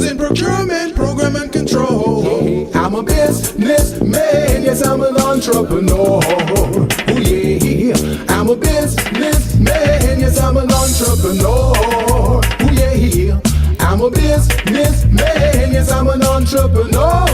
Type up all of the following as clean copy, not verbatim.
using procurement, program and control. I'm a businessman, yes, I'm an entrepreneur. Oh yeah, I'm a businessman, yes, I'm an entrepreneur. Oh yeah, I'm a businessman, yes, I'm an entrepreneur.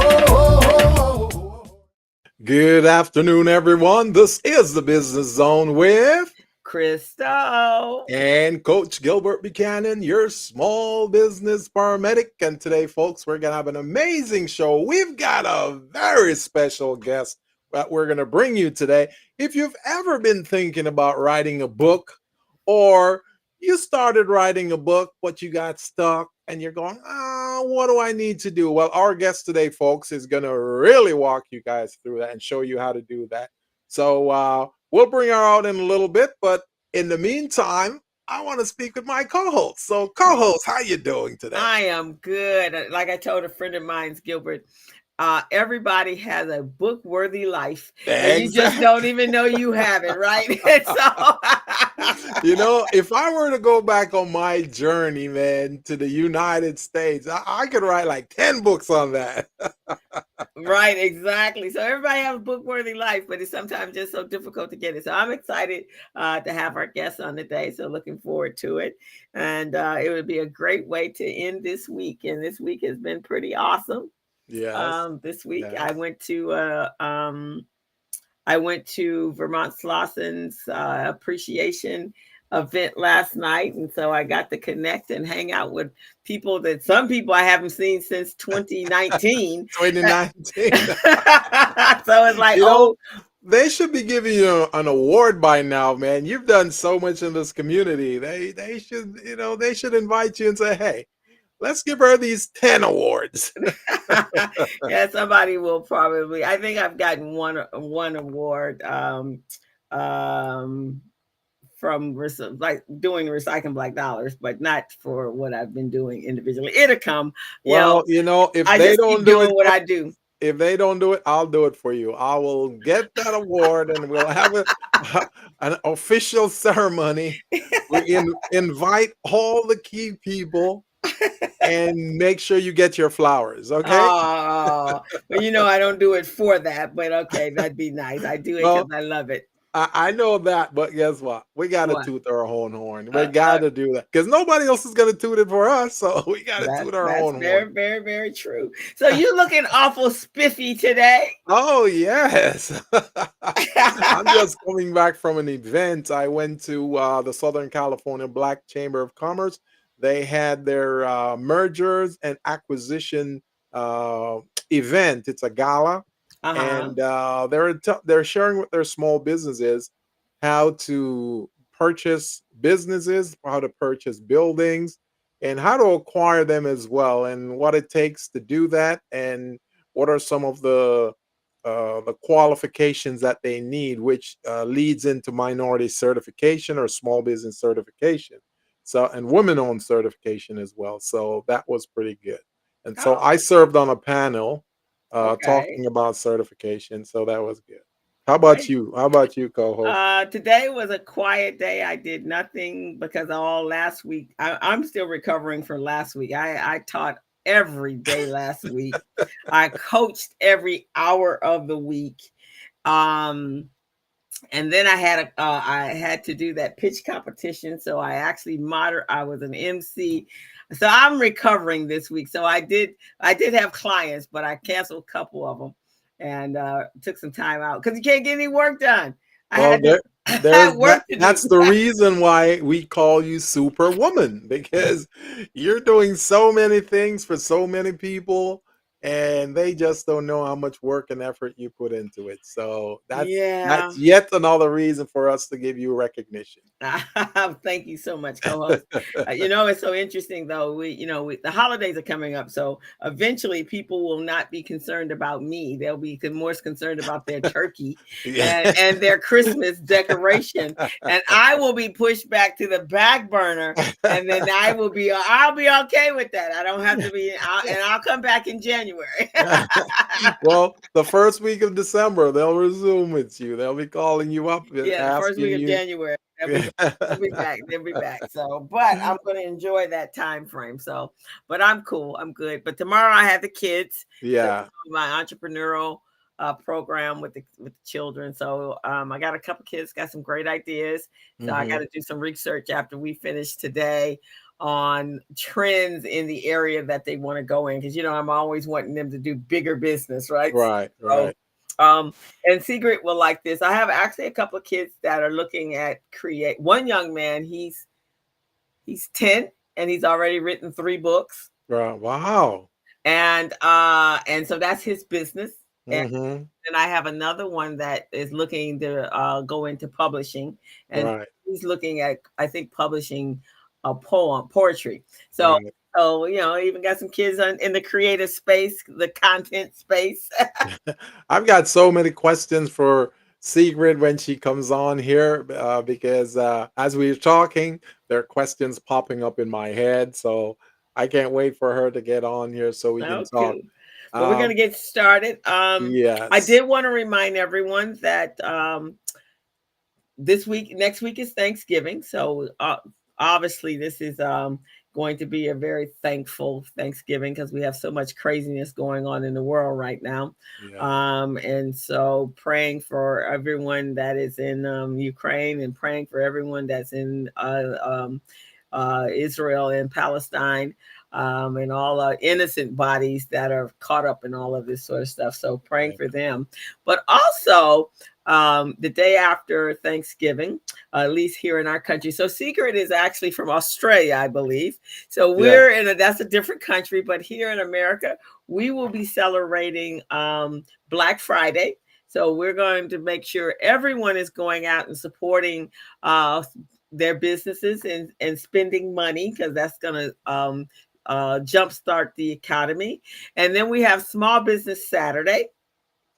Good afternoon, everyone. This is the Business Zone with Crystal and Coach Gilbert Buchanan, your small business paramedic. And today, folks, we're going to have an amazing show. We've got a very special guest that we're going to bring you today. If you've ever been thinking about writing a book, or you started writing a book, but you got stuck and you're going, what do I need to do? Well, our guest today, folks, is going to really walk you guys through that and show you how to do that. So we'll bring her out in a little bit, but in the meantime, I want to speak with my co-host. So, co-host, how you doing today? I am good. Like I told a friend of mine, Gilbert, everybody has a book-worthy life, and you just don't even know you have it, right? You know, if I were to go back on my journey, man, to the United States, I could write like 10 books on that. Right, exactly. So everybody have a book-worthy life, but it's sometimes just so difficult to get it. So I'm excited to have our guest on today. So looking forward to it. And it would be a great way to end this week. And this week has been pretty awesome. Yes. This week Yes. I went to Vermont Slosson's appreciation event last night, and so I got to connect and hang out with people that some people I haven't seen since 2019. 2019. So it's like, they should be giving you an award by now, man. You've done so much in this community. They should, they should invite you and say, hey, let's give her these 10 awards. Yeah, somebody will probably. I think I've gotten one award from like doing Recycling Black Dollars, but not for what I've been doing individually. It'll come. Well, if I they just don't keep do doing it, what I do. If they don't do it, I'll do it for you. I will get that award, and we'll have an official ceremony. We invite all the key people, and make sure you get your flowers, okay? Oh, well, I don't do it for that, but okay, that'd be nice. I do it because I love it. I know that, but guess what? We got to toot our own horn. We got to do that because nobody else is going to toot it for us. So we got to toot our own horn. Very, very, very true. So you're looking awful spiffy today. Oh, yes. I'm just coming back from an event. I went to the Southern California Black Chamber of Commerce. They had their mergers and acquisition event. It's a gala. And they're sharing with their small businesses how to purchase businesses, how to purchase buildings, and how to acquire them as well, and what it takes to do that, and what are some of the qualifications that they need, which leads into minority certification or small business certification, and women-owned certification as well. So that was pretty good. And so I served on a panel talking about certification, so that was good. How about you? How about you, co-host? Today was a quiet day. I did nothing because all last week. I'm still recovering from last week. I taught every day last week. I coached every hour of the week. And then I had to do that pitch competition. So I actually I was an MC. So I'm recovering this week. So I did have clients, but I canceled a couple of them and took some time out because you can't get any work done. That's the reason why we call you Superwoman, because you're doing so many things for so many people, and they just don't know how much work and effort you put into it. So that's yet another reason for us to give you recognition. Thank you so much, co-host. It's so interesting though. The holidays are coming up, so eventually people will not be concerned about me. They'll be more concerned about their turkey and their Christmas decoration, and I will be pushed back to the back burner. And then I'll be okay with that. I don't have to be, and I'll come back in January. January. Well, the first week of December, they'll resume with you. They'll be calling you up and Yeah, the first asking week of you. January. They'll be back. They'll be back. They'll be back. So, but I'm going to enjoy that time frame. So, but I'm cool. I'm good. But tomorrow I have the kids. So Yeah. my entrepreneurial program with the children. So I got a couple kids, got some great ideas. So I got Hmm. to do some research after we finish today on trends in the area that they want to go in. Because I'm always wanting them to do bigger business, right? Right, So right, um, and Sigrid will like this. I have actually a couple of kids that are looking at create. One young man, he's 10 and he's already written 3 books. right. Wow. And so that's his business. And Hmm. and I have another one that is looking to go into publishing, and Right, he's looking at, I think, publishing a poetry. So, right. even got some kids in the creative space, the content space. I've got so many questions for Sigrid when she comes on here because as we are talking, there are questions popping up in my head. So I can't wait for her to get on here so we can talk. Okay. Well, we're going to Um, get started. I yes. did want to remind everyone that next week is Thanksgiving. So obviously, this is going to be a very thankful Thanksgiving because we have so much craziness going on in the world right now. Yeah. And so praying for everyone that is in Ukraine, and praying for everyone that's in Israel and Palestine, and all innocent bodies that are caught up in all of this sort of stuff. So praying Amen. for them. But also, the day after Thanksgiving, at least here in our country. So Secret is actually from Australia, I believe. So Yeah. that's a different country, but here in America, we will be celebrating Black Friday. So we're going to make sure everyone is going out and supporting their businesses and spending money, because that's going to jumpstart the economy. And then we have Small Business Saturday.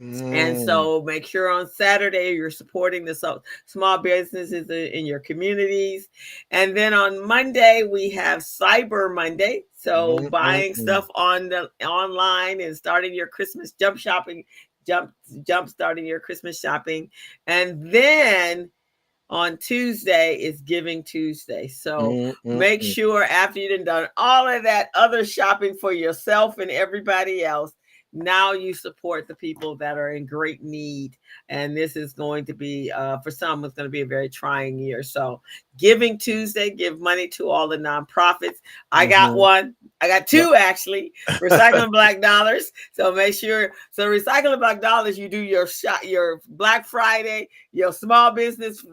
And Mm, so make sure on Saturday you're supporting the small businesses in your communities. And then on Monday we have Cyber Monday. So buying mm. stuff on the online and starting your Christmas jump starting your Christmas shopping. And then on Tuesday is Giving Tuesday. So Mm, mm, make mm. sure after you've done all of that other shopping for yourself and everybody else, now you support the people that are in great need. And this is going to be, for some, it's going to be a very trying year. So Giving Tuesday, give money to all the nonprofits. I got Mhm. one. I got two actually. Recycling Black Dollars. So make sure. So Recycling Black Dollars, you do your Black Friday, your small business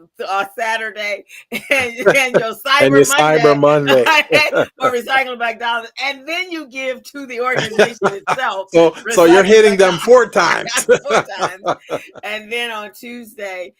Saturday, and your And Cyber your Cyber Monday Monday. for Recycling Black Dollars, and then you give to the organization itself, So you're Recycling hitting Black them Dollars, 4 times. 4 times. And then on Tuesday,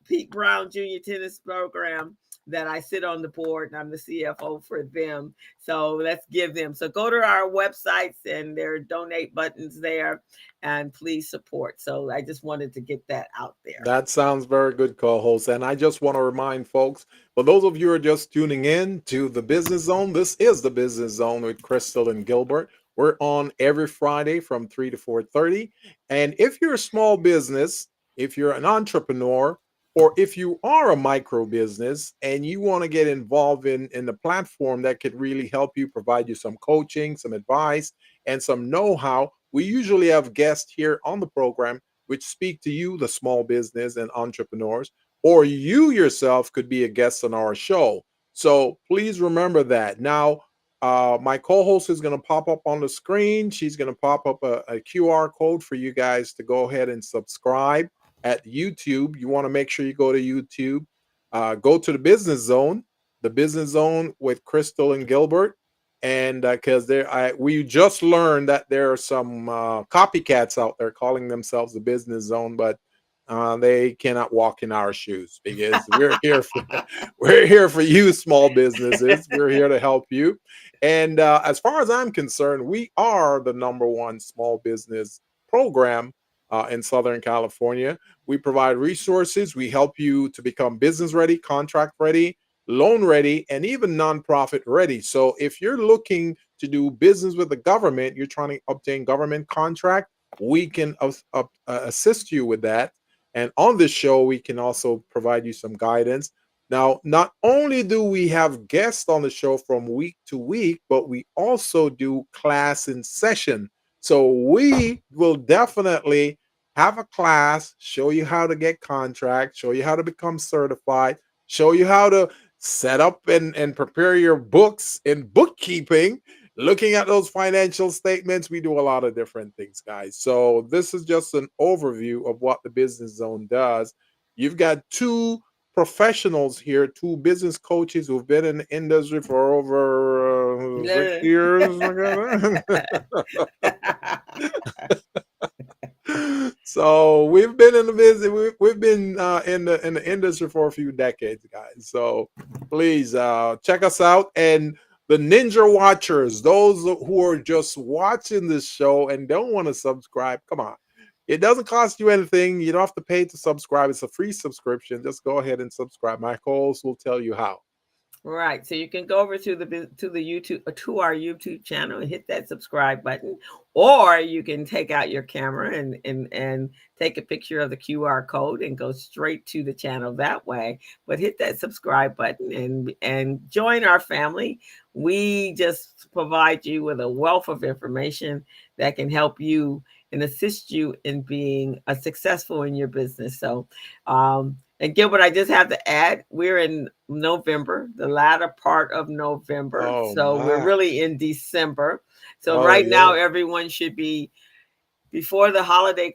Pete Brown Jr. Tennis Program, that I sit on the board, and I'm the CFO for them. So let's give them. So go to our websites, and there are donate buttons there, and please support. So I just wanted to get that out there. That sounds very good, co-host. And I just want to remind folks, for those of you who are just tuning in to the Business Zone, this is the Business Zone with Crystal and Gilbert. We're on every Friday from 3 to 4:30. And if you're a small business, if you're an entrepreneur, or if you are a micro business and you want to get involved in the platform that could really help you, provide you some coaching, some advice, and some know-how, we usually have guests here on the program which speak to you, the small business and entrepreneurs, or you yourself could be a guest on our show. So please remember that. Now, my co host is going to pop up on the screen. She's going to pop up a QR code for you guys to go ahead and subscribe at YouTube. You want to make sure you go to YouTube, go to the Business Zone with Crystal and Gilbert, and because we just learned that there are some copycats out there calling themselves the Business Zone, but they cannot walk in our shoes because we're here for we're here for you, small businesses. We're here to help you. And as far as I'm concerned, we are the #1 small business program in Southern California. We provide resources. We help you to become business ready, contract ready. loan ready, and even nonprofit ready. So if you're looking to do business with the government, you're trying to obtain government contract, we can assist you with that. And on this show, we can also provide you some guidance. Now, not only do we have guests on the show from week to week, but we also do class in session. So we will definitely have a class, show you how to get contract, show you how to become certified, show you how to set up and prepare your books in bookkeeping, looking at those financial statements. We do a lot of different things, guys. So this is just an overview of what the Business Zone does. You've got two professionals here, two business coaches who've been in the industry for over 6 years. So we've been in the business. We've been in the industry for a few decades, guys. So please check us out. And the Ninja Watchers, those who are just watching this show and don't want to subscribe, come on. It doesn't cost you anything. You don't have to pay to subscribe. It's a free subscription. Just go ahead and subscribe. My co-host will tell you how. Right. So you can go over to the YouTube, to our YouTube channel, and hit that subscribe button, or you can take out your camera and take a picture of the QR code and go straight to the channel that way. But hit that subscribe button and join our family. We just provide you with a wealth of information that can help you and assist you in being successful in your business. So, and Gilbert, I just have to add, we're in November, the latter part of November. Oh So we're my. really in December. So Oh right now, yeah. everyone should be, before the holiday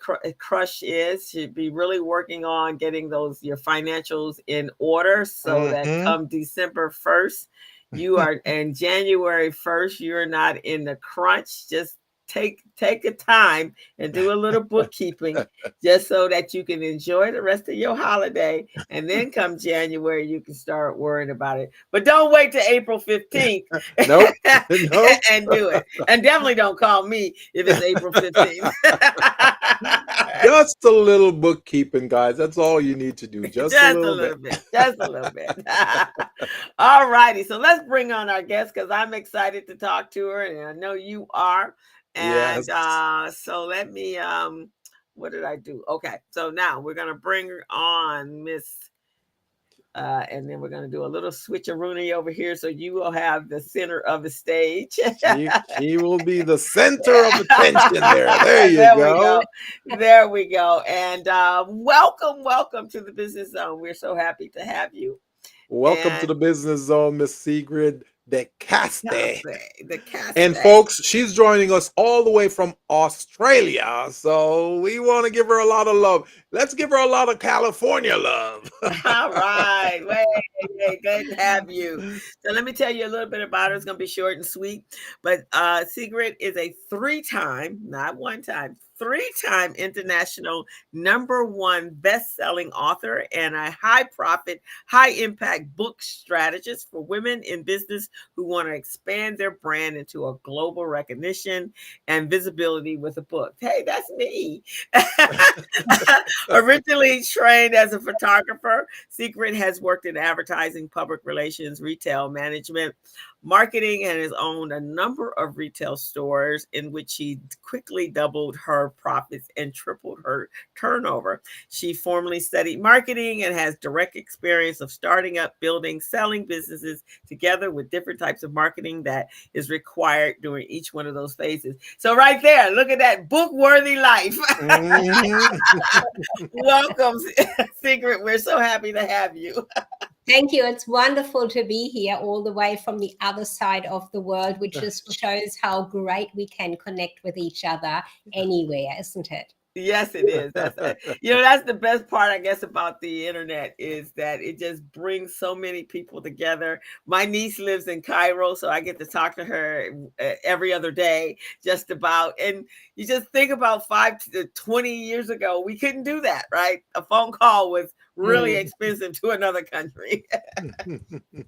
should be really working on getting your financials in order so that Mm-hmm. come December 1st, you are, and January 1st, you're not in the crunch. Just take a time and do a little bookkeeping just so that you can enjoy the rest of your holiday, and then come January you can start worrying about it. But don't wait till April 15th Nope. Nope. and do it, and definitely don't call me if it's April 15th. Just a little bookkeeping, guys. That's all you need to do. Just a Just a little bit. little bit. Just a little bit. All righty. So let's bring on our guest because I'm excited to talk to her, and I know you are. And Yes. so let me what did I do? Okay. So now we're gonna bring her on, Miss and then we're going to do a little switcheroonie over here, so you will have the center of the stage. She will be the center of attention there. There you There we go. go. There we go. And welcome to the Business Zone. We're so happy to have you. Welcome to And the Business Zone, Miss Sigrid de Kaste. the And Caste. folks, she's joining us all the way from Australia. So we want to give her a lot of love. Let's give her a lot of California love. All right. Wait, good to have you. So let me tell you a little bit about her. It's going to be short and sweet. But Sigrid is a three-time, not one time, three-time international #1 best-selling author and a high-profit, high-impact book strategist for women in business who want to expand their brand into a global recognition and visibility with a book. Hey, that's me. Originally trained as a photographer, Sigrid has worked in advertising, public relations, retail management, marketing, and has owned a number of retail stores in which she quickly doubled her profits and tripled her turnover. She formerly studied marketing and has direct experience of starting up, building, selling businesses together with different types of marketing that is required during each one of those phases. So right there, look at that book-worthy life. Mhm. Welcome, Sigrid. We're so happy to have you. Thank you. It's wonderful to be here all the way from the other side of the world, which just shows how great we can connect with each other anywhere, isn't it? Yes, it is. That's the best part, I guess, about the internet is that it just brings so many people together. My niece lives in Cairo, so I get to talk to her every other day, just about. And you just think about 20 years ago, we couldn't do that, right? A phone call was really expensive to another country.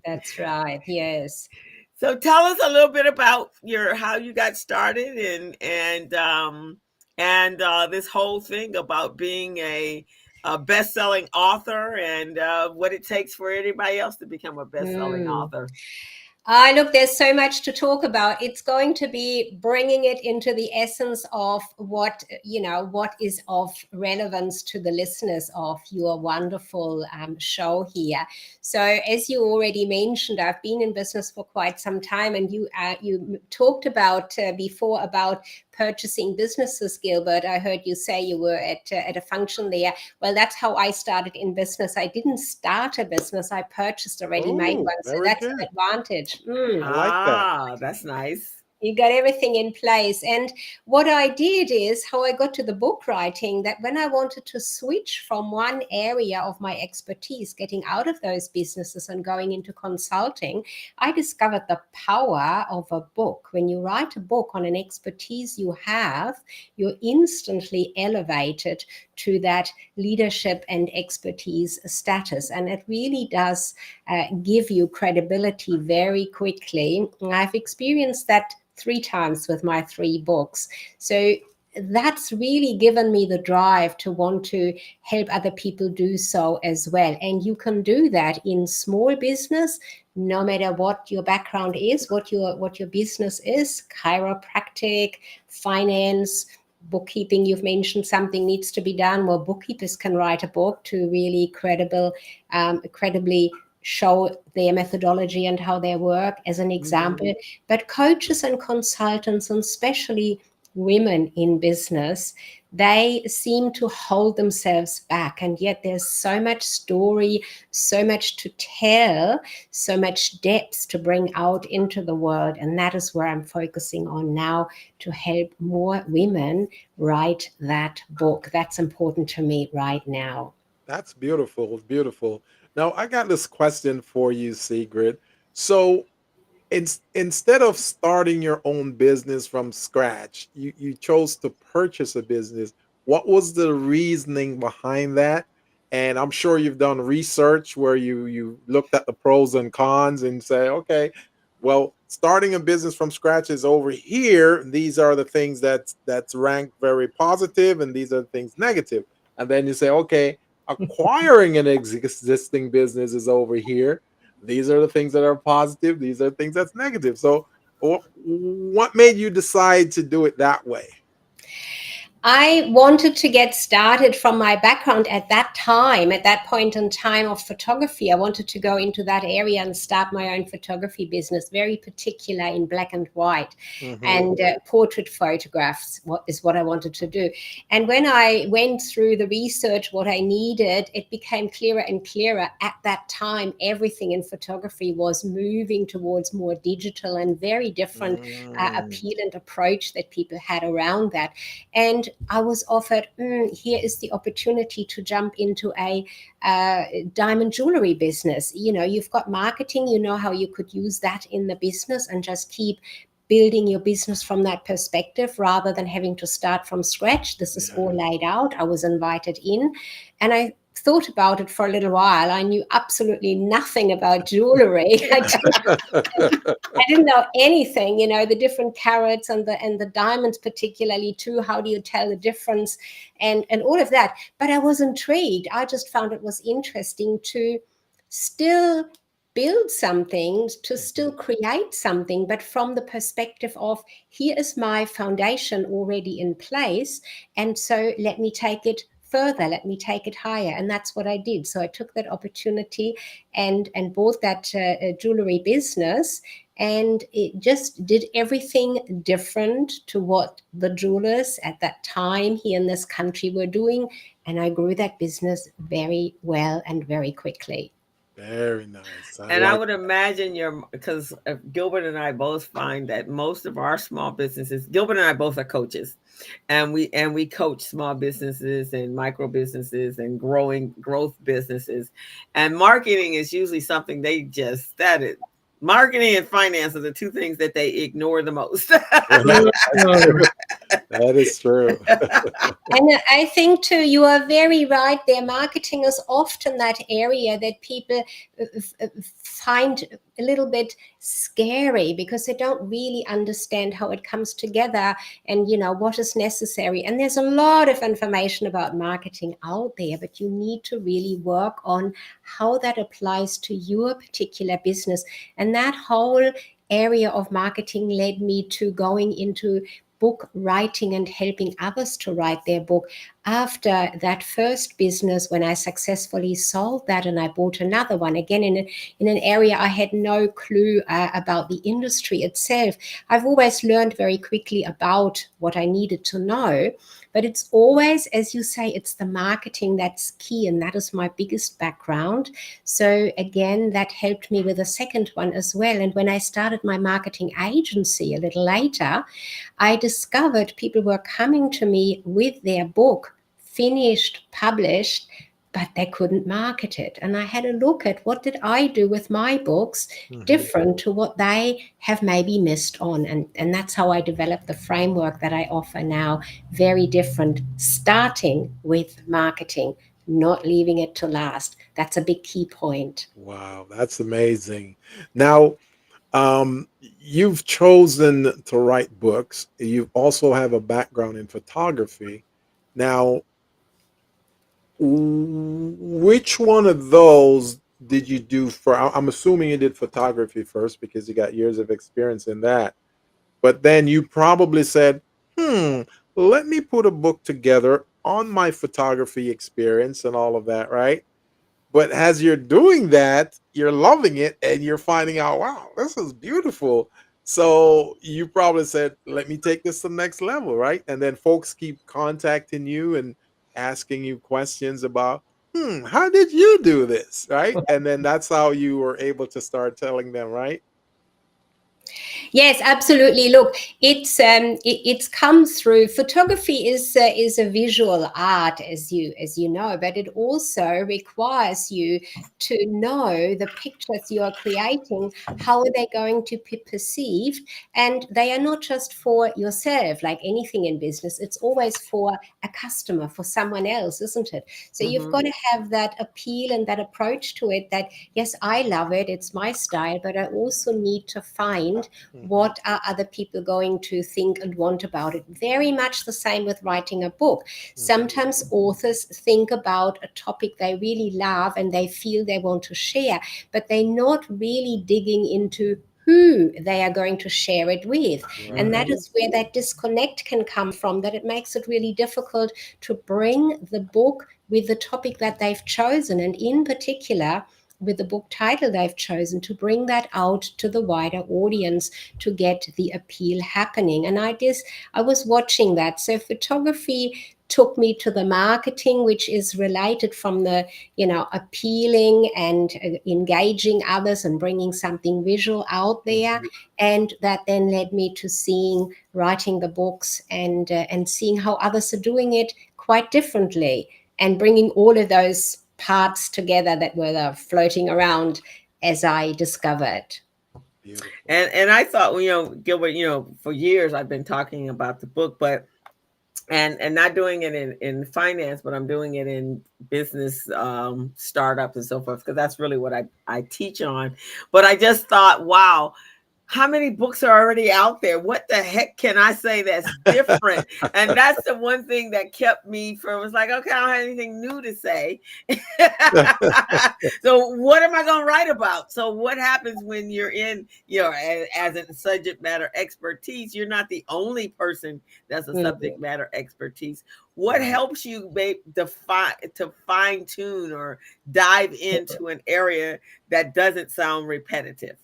That's right. Yes. So tell us a little bit about how you got started and this whole thing about being a a best-selling author, and what it takes for anybody else to become a best-selling author. Look, there's so much to talk about. It's going to be bringing it into the essence of what is of relevance to the listeners of your wonderful show here. So, as you already mentioned, I've been in business for quite some time, and you talked about before about purchasing businesses, Gilbert. I heard you say you were at a function there. Well, that's how I started in business. I didn't start a business. I purchased a ready-made one. So Very that's good. an advantage. I like that. That's nice. You got everything in place. And what I did is how I got to the book writing, that when I wanted to switch from one area of my expertise, getting out of those businesses and going into consulting, I discovered the power of a book. When you write a book on an expertise you have, you're instantly elevated to that leadership and expertise status. And it really does give you credibility very quickly. I've experienced that 3 times with my 3 books. So that's really given me the drive to want to help other people do so as well. And you can do that in small business, no matter what your background is, what your business is, chiropractic, finance, bookkeeping. You've mentioned something needs to be done. Well, bookkeepers can write a book to really credibly show their methodology and how they work as an example. But coaches and consultants, and especially women in business, they seem to hold themselves back. And yet there's so much story, so much to tell, so much depth to bring out into the world. And that is where I'm focusing on now, to help more women write that book. That's important to me right now. That's beautiful. Beautiful. Now, I got this question for you, Sigrid. So, instead of starting your own business from scratch, you chose to purchase a business. What was the reasoning behind that? And I'm sure you've done research where you looked at the pros and cons and say, okay, well, starting a business from scratch is over here. These are the things that's ranked very positive, and these are the things negative. And then you say, okay, acquiring an existing business is over here. These are the things that are positive. These are the things that's negative. So, what made you decide to do it that way? I wanted to get started from my background at that time, at that point in time of photography. I wanted to go into that area and start my own photography business, very particular in black and white, and portrait photographs is what I wanted to do. And when I went through the research, what I needed, it became clearer and clearer. At that time, everything in photography was moving towards more digital and very different appeal and approach that people had around that. And I was offered, here is the opportunity to jump into a diamond jewelry business. You know, you've got marketing, you know how you could use that in the business and just keep building your business from that perspective rather than having to start from scratch. This is all laid out. I was invited in, and I thought about it for a little while. I knew absolutely nothing about jewelry. I didn't know anything, you know, the different carats and the diamonds particularly too. How do you tell the difference and all of that? But I was intrigued. I just found it was interesting to still build something, to still create something, but from the perspective of, here is my foundation already in place. And so let me take it further, let me take it higher. And that's what I did. So I took that opportunity and bought that jewelry business, and it just did everything different to what the jewelers at that time here in this country were doing. And I grew that business very well and very quickly. Very nice. I would imagine because Gilbert and I both find that most of our small businesses, Gilbert and I both are coaches, and we coach small businesses and micro businesses and growth businesses, and marketing is usually something marketing and finance are the 2 things that they ignore the most. That is true. And I think too, you are very right there. Marketing is often that area that people find a little bit scary because they don't really understand how it comes together and what is necessary. And there's a lot of information about marketing out there, but you need to really work on how that applies to your particular business. And that whole area of marketing led me to going into book writing and helping others to write their book. After that first business, when I successfully sold that and I bought another one, again in an area I had no clue about the industry itself, I've always learned very quickly about what I needed to know. But it's always, as you say, it's the marketing that's key, and that is my biggest background. So again, that helped me with the second one as well. And when I started my marketing agency a little later, I discovered people were coming to me with their book, finished, published, but they couldn't market it. And I had a look at what did I do with my books Mhm. different to what they have maybe missed on. And that's how I developed the framework that I offer now. Very different, starting with marketing, not leaving it to last. That's a big key point. Wow, that's amazing. Now, you've chosen to write books. You also have a background in photography. Now, which one of those did you do for? I'm assuming you did photography first because you got years of experience in that. But then you probably said, hmm, let me put a book together on my photography experience and all of that, right? But as you're doing that, you're loving it and you're finding out, wow, this is beautiful. So you probably said, let me take this to the next level, right? And then folks keep contacting you and asking you questions about, how did you do this? Right. And then that's how you were able to start telling them, right? Yes, absolutely. Look, it's come through. Photography is a visual art, as you know, but it also requires you to know the pictures you are creating. How are they going to be perceived? And they are not just for yourself, like anything in business. It's always for a customer, for someone else, isn't it? So you've Mhm. got to have that appeal and that approach to it. That yes, I love it. It's my style, but I also need to find Mhm, what are other people going to think and want about it. Very much the same with writing a book. mhm, Sometimes authors think about a topic they really love and they feel they want to share, but they're not really digging into who they are going to share it with. And right. that Mhm. is where that disconnect can come from, that it makes it really difficult to bring the book with the topic that they've chosen, and in particular with the book title they've chosen, to bring that out to the wider audience to get the appeal happening. And I was watching that. So photography took me to the marketing, which is related from the appealing and engaging others and bringing something visual out there. Mhm, And that then led me to seeing writing the books and seeing how others are doing it quite differently, and bringing all of those parts together that were floating around as I discovered. beautiful. And I thought, well, Gilbert, for years I've been talking about the book, but and not doing it in finance, but I'm doing it in business, startups and so forth, because that's really what I teach on. But I just thought, wow, how many books are already out there? What the heck can I say that's different? And that's the one thing that kept me from, was like, okay, I don't have anything new to say. So what am I going to write about? So what happens when you're in, as a subject matter expertise, you're not the only person that's a Mhm. subject matter expertise. What Right. helps you to fine tune or dive into an area that doesn't sound repetitive?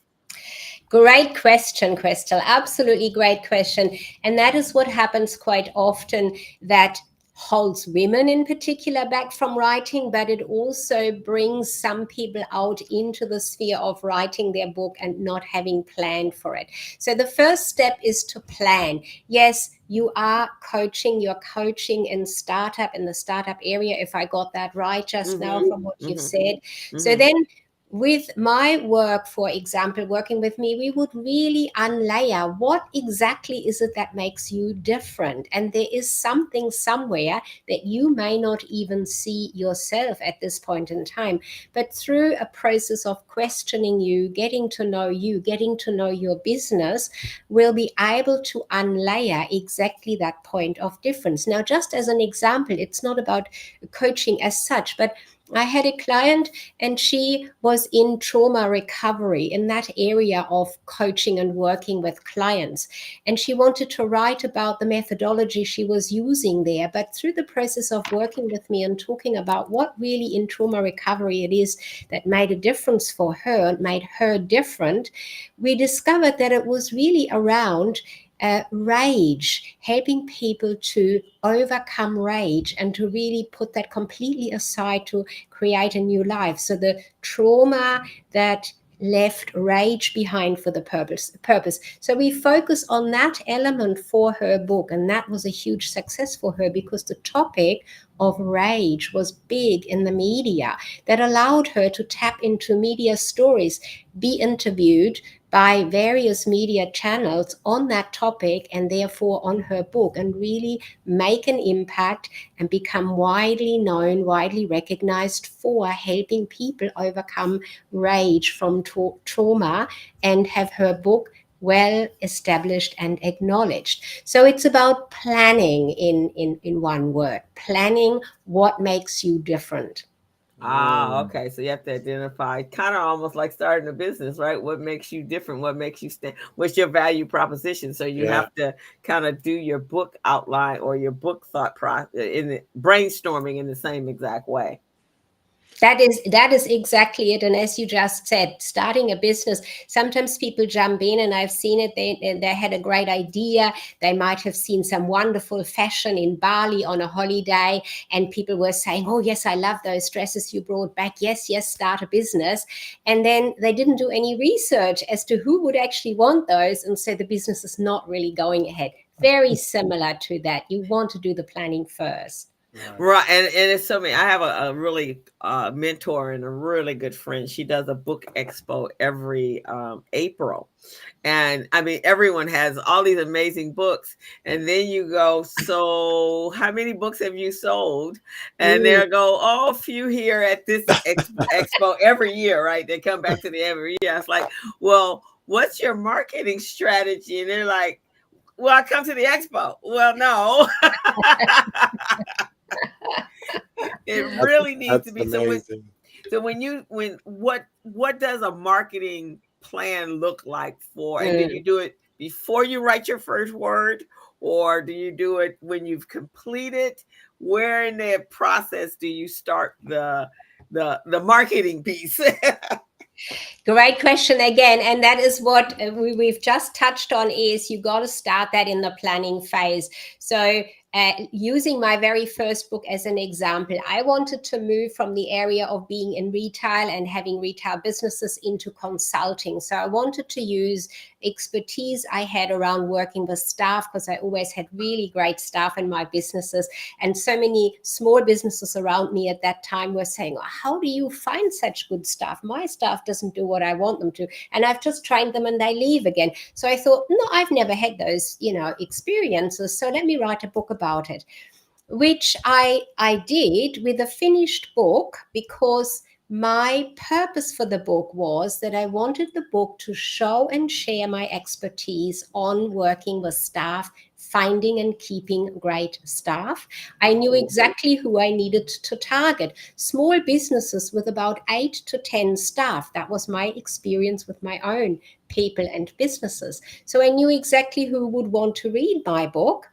Great question, Crystal. Absolutely great question. And that is what happens quite often, that holds women in particular back from writing, but it also brings some people out into the sphere of writing their book and not having planned for it. So the first step is to plan. Yes, you're coaching in the startup area, if I got that right just now Mhm. from what you've Mhm. said. So Mhm. then with my work, for example, working with me, we would really unlayer what exactly is it that makes you different. And there is something somewhere that you may not even see yourself at this point in time. But through a process of questioning you, getting to know your business, we'll be able to unlayer exactly that point of difference. Now, just as an example, it's not about coaching as such, but I had a client and she was in trauma recovery, in that area of coaching and working with clients. And she wanted to write about the methodology she was using there. But through the process of working with me and talking about what really in trauma recovery it is that made a difference for her, made her different, we discovered that it was really around rage, helping people to overcome rage and to really put that completely aside to create a new life. So the trauma that left rage behind for the purpose. So we focus on that element for her book, and that was a huge success for her because the topic of rage was big in the media. That allowed her to tap into media stories, be interviewed by various media channels on that topic, and therefore on her book, and really make an impact and become widely known, widely recognized for helping people overcome rage from trauma, and have her book well established and acknowledged. So it's about planning in one word, planning what makes you different. Ah, okay. So you have to identify, kind of almost like starting a business, right? What makes you different? What makes you stand? What's your value proposition? So you Yeah. have to kind of do your book outline or your book thought process in the brainstorming in the same exact way. That is exactly it. And as you just said, starting a business, sometimes people jump in, and I've seen it. They had a great idea. They might have seen some wonderful fashion in Bali on a holiday, and people were saying, "Oh yes, I love those dresses you brought back. Yes, yes, start a business." And then they didn't do any research as to who would actually want those, and so the business is not really going ahead. Very similar to that. You want to do the planning first. Right. Right, and it's so many. I have a really mentor and a really good friend. She does a book expo every April, and I mean everyone has all these amazing books, and then you go, so how many books have you sold? And Mm. they'll go, oh, a few here at this expo every year, right? They come back to the every year. It's like, well, what's your marketing strategy? And they're like, well, I come to the expo. Well, no. It That's really needs to that's be. amazing. So when what does a marketing plan look like for? And do Mm. you do it before you write your first word, or do you do it when you've completed? Where in the process do you start the marketing piece? Great question again, and that is what we've just touched on. Is you got to start that in the planning phase. So using my very first book as an example, I wanted to move from the area of being in retail and having retail businesses into consulting. So I wanted to use expertise I had around working with staff, because I always had really great staff in my businesses, and so many small businesses around me at that time were saying, oh, how do you find such good staff? My staff doesn't do what I want them to, and I've just trained them and they leave again. So I thought, no, I've never had those experiences, so let me write a book about it, which I did with a finished book, because my purpose for the book was that I wanted the book to show and share my expertise on working with staff, finding and keeping great staff. I knew exactly who I needed to target: small businesses with about 8 to 10 staff. That was my experience with my own people and businesses. So I knew exactly who would want to read my book.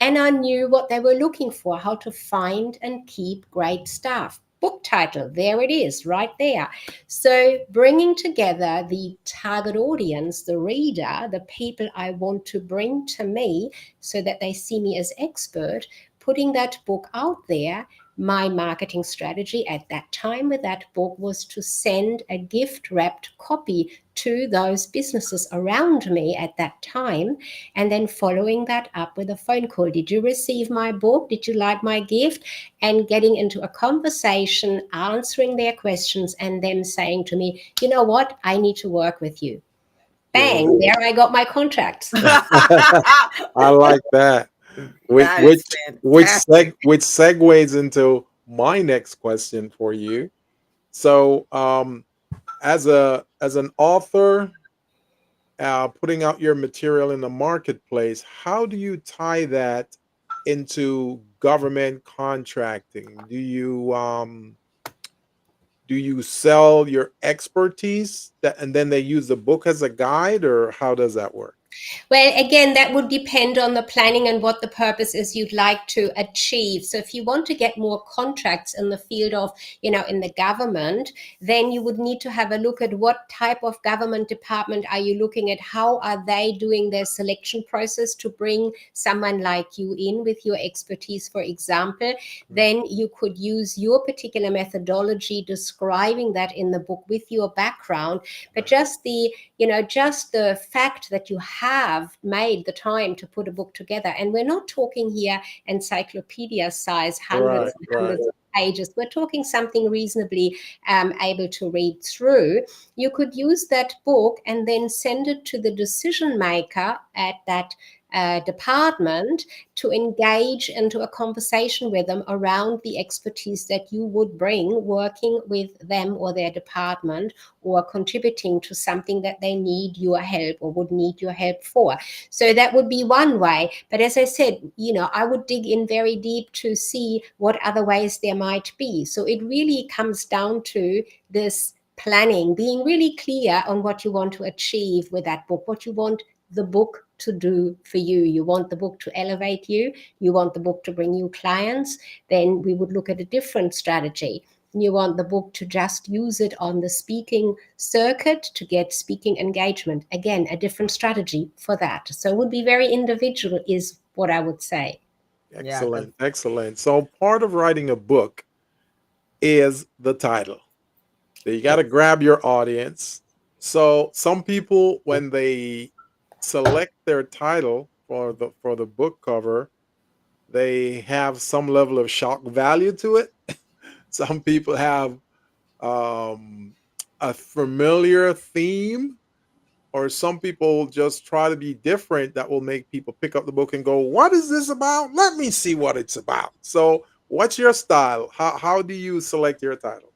And I knew what they were looking for: how to find and keep great staff. Book title, there it is, right there. So bringing together the target audience, the reader, the people I want to bring to me so that they see me as expert, putting that book out there. My marketing strategy at that time with that book was to send a gift wrapped copy to those businesses around me at that time, and then following that up with a phone call. Did you receive my book? Did you like my gift? And getting into a conversation, answering their questions, and them saying to me, you know what, I need to work with you. Good. Bang, there I got my contracts. I like that. Which That is which fantastic. which segues into my next question for you. So, as an author, putting out your material in the marketplace, how do you tie that into government contracting? Do you sell your expertise that, and then they use the book as a guide, or how does that work? Well, again, that would depend on the planning and what the purpose is you'd like to achieve. So if you want to get more contracts in the field of, in the government, then you would need to have a look at what type of government department are you looking at? How are they doing their selection process to bring someone like you in with your expertise, for example? Then you could use your particular methodology describing that in the book with your background. But just the fact that you have made the time to put a book together, and we're not talking here encyclopedia size, hundreds Right, and right. hundreds of pages. We're talking something reasonably able to read through. You could use that book and then send it to the decision maker at that department to engage into a conversation with them around the expertise that you would bring working with them or their department, or contributing to something that they need your help or would need your help for. So that would be one way. But as I said, I would dig in very deep to see what other ways there might be. So it really comes down to this planning, being really clear on what you want to achieve with that book, what you want the book to do for you. You want the book to elevate you. You want the book to bring you clients. Then we would look at a different strategy. You want the book to just use it on the speaking circuit to get speaking engagement. Again, a different strategy for that. So it would be very individual, is what I would say. Yeah, because Excellent, excellent. So part of writing a book is the title. So you got to grab your audience. So some people, when they select their title for the book cover, they have some level of shock value to it. Some people have um, a familiar theme, or some people just try to be different that will make people pick up the book and go, "What is this about? Let me see what it's about." So, what's your style? How do you select your title?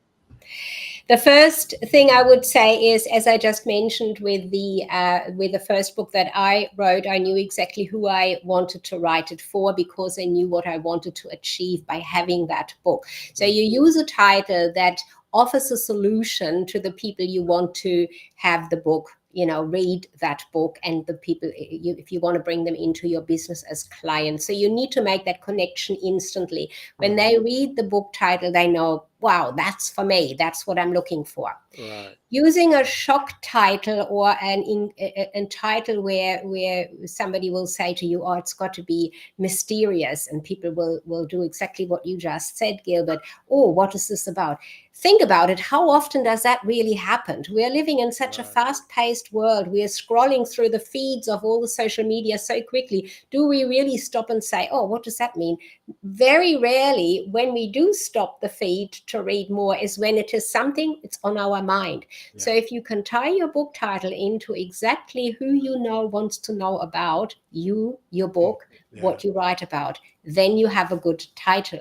The first thing I would say is, as I just mentioned with the first book that I wrote, I knew exactly who I wanted to write it for, because I knew what I wanted to achieve by having that book. So you use a title that offers a solution to the people you want to have the book, read that book, and the people, if you want to bring them into your business as clients. So you need to make that connection instantly. When they read the book title, they know, wow, that's for me. That's what I'm looking for. Right. Using a shock title or a title where somebody will say to you, oh, it's got to be mysterious, and people will do exactly what you just said, Gilbert. Oh, what is this about? Think about it. How often does that really happen? We are living in such a Right. fast-paced world. We are scrolling through the feeds of all the social media so quickly. Do we really stop and say, oh, what does that mean? Very rarely, when we do stop the feed to read more, is when it is something it's on our mind. Yeah. So if you can tie your book title into exactly who you know wants to know about you, your book, Yeah. what you write about, then you have a good title.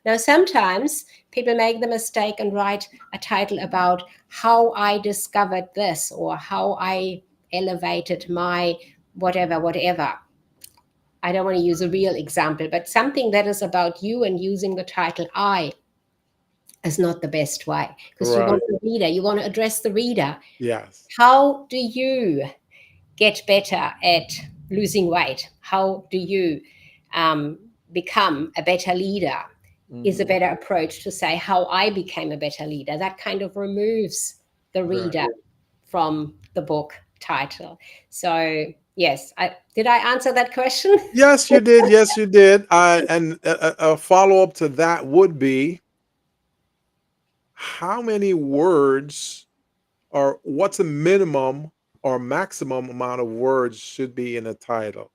Now, sometimes people make the mistake and write a title about how I discovered this, or how I elevated my whatever. I don't want to use a real example, but something that is about you, and using the title I is not the best way, because you Right. want the reader, you want to address the reader. Yes. How do you get better at losing weight? How do you become a better leader? Is a Mhm. better approach to say how I became a better leader. That kind of removes the Right. reader from the book title. So yes, did I answer that question? Yes, you did. Yes, you did. And a follow up to that would be, how many words or what's a minimum or maximum amount of words should be in a title?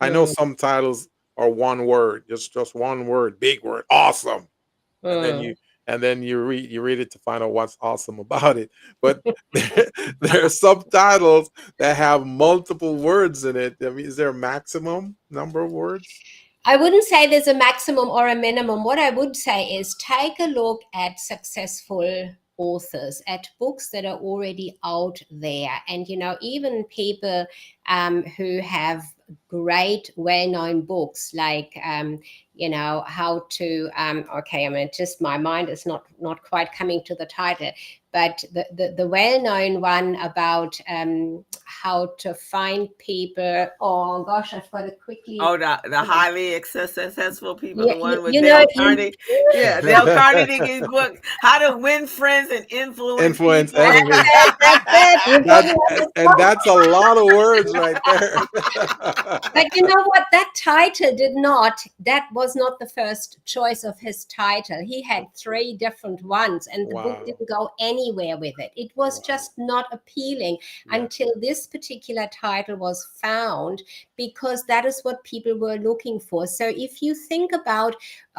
I know Mm, some titles are one word, just one word, big word, awesome, and then mm. you read it to find out what's awesome about it. But there are subtitles that have multiple words in it. I mean, is there a maximum number of words? I wouldn't say there's a maximum or a minimum. What I would say is take a look at successful authors, at books that are already out there. And, even people who have great, well known books like, how to, okay, I mean, just my mind is not quite coming to the title, but the well known one about how to find people. Oh gosh, I've got to quickly. Oh, the highly successful people, Yeah, the one with you know, Dale Carnegie. Yeah, Dale Carnegie's book, How to Win Friends and Influence Influence People. that's enemy. it, that's it. You got That it on the and spot. that's a lot of words right there. But you know what? That title that was not the first choice of his title. He had three different ones, and the book Wow. didn't go anywhere with it. It was Wow. just not appealing Yeah. until this particular title was found, because that is what people were looking for. So if you think about,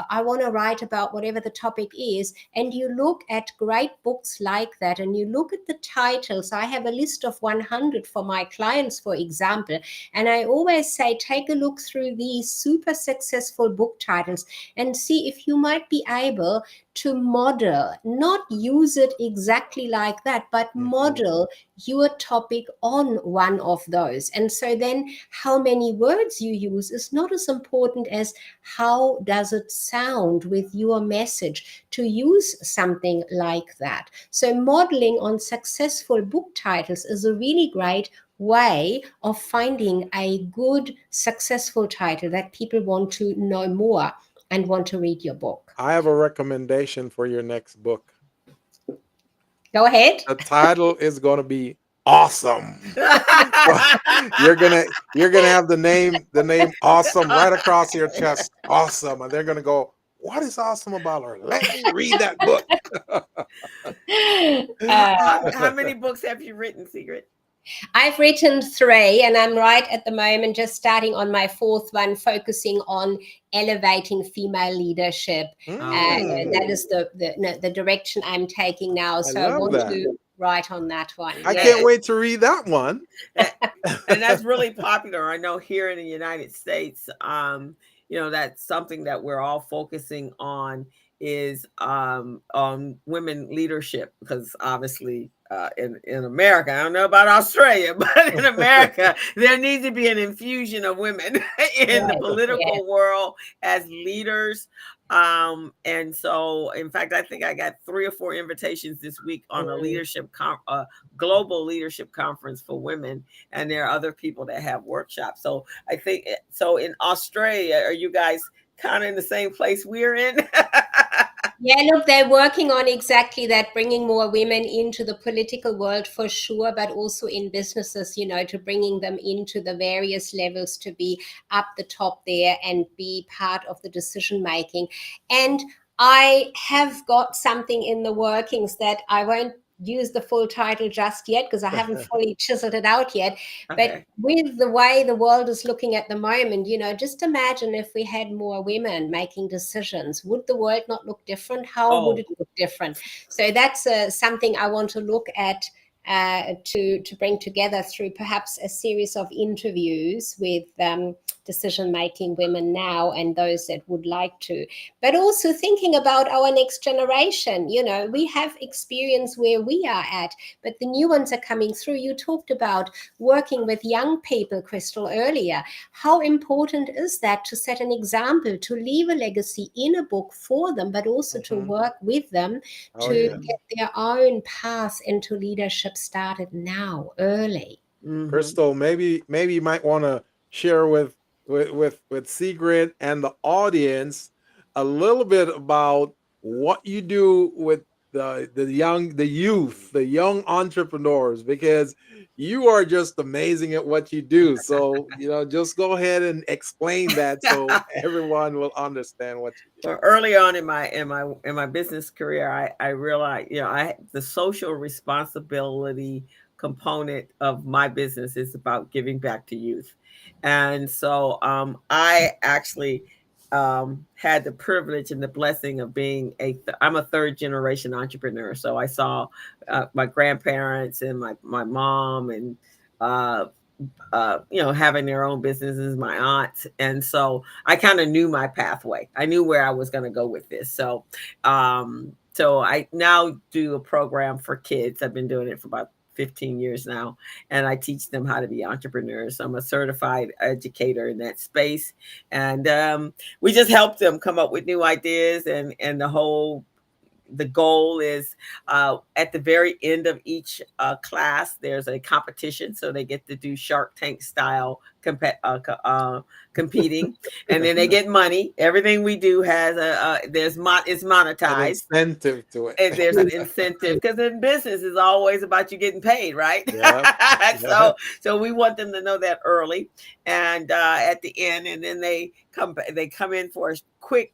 I want to write about whatever the topic is, and you look at great books like that, and you look at the titles, I have a list of 100 for my clients, for example. And I always say, take a look through these super successful book titles and see if you might be able to model, not use it exactly like that, but Mhm. model your topic on one of those. And so then how many words you use is not as important as how does it sound with your message to use something like that. So modeling on successful book titles is a really great way of finding a good, successful title that people want to know more and want to read your book. I have a recommendation for your next book. Go ahead. The title is going to be awesome. Well, you're gonna have the name awesome right across your chest. Awesome. And they're gonna go, what is awesome about her? Let me read that book. How many books have you written, Sigrid? I've written three, and I'm right at the moment just starting on my fourth one, focusing on elevating female leadership. That Mm, is the direction I'm taking now. I So I love want that. to write on that one. I Yeah. can't wait to read that one. And and that's really popular. I know here in the United States, that's something that we're all focusing on is on women leadership, because obviously in America, I don't know about Australia, but in America, there needs to be an infusion of women in the Yes, yes. political world as leaders. And so, in fact, I think I got 3 or 4 invitations this week on a Mm. global leadership conference for women, and there are other people that have workshops. So I think so. In Australia, are you guys kind of in the same place we're in? Yeah, look, they're working on exactly that, bringing more women into the political world for sure, but also in businesses, to bringing them into the various levels to be up the top there and be part of the decision making. And I have got something in the workings that I won't use the full title just yet because I haven't fully chiseled it out yet. But Okay. with the way the world is looking at the moment, just imagine if we had more women making decisions. Would the world not look different? How would Oh, it look different? So that's something I want to look at, to bring together through perhaps a series of interviews with decision-making women now and those that would like to. But also thinking about our next generation. We have experience where we are at, but the new ones are coming through. You talked about working with young people, Crystal, earlier. How important is that to set an example, to leave a legacy in a book for them, but also to Mhm. work with them Oh to yes. get their own path into leadership started now, early? hmm. Crystal, maybe you might want to share with Sigrid and the audience a little bit about what you do with the young entrepreneurs, because you are just amazing at what you do. So, just go ahead and explain that so everyone will understand what you Well, early on in my business career, I realized, the social responsibility component of my business is about giving back to youth. And so I actually had the privilege and the blessing of being I'm a third generation entrepreneur. So I saw my grandparents and my mom and uh, having their own businesses, my aunts. And so I kind of knew my pathway. I knew where I was going to go with this. So I now do a program for kids. I've been doing it for about 15 years now, and I teach them how to be entrepreneurs. I'm a certified educator in that space. And we just help them come up with new ideas, and the goal is at the very end of each class, there's a competition. So they get to do Shark Tank style competing, and then they get money. Everything we do has is an monetized. incentive to it. And there's an incentive, because in business is always about you getting paid, right? Yeah. So we want them to know that early, and at the end, and then they come in for a quick.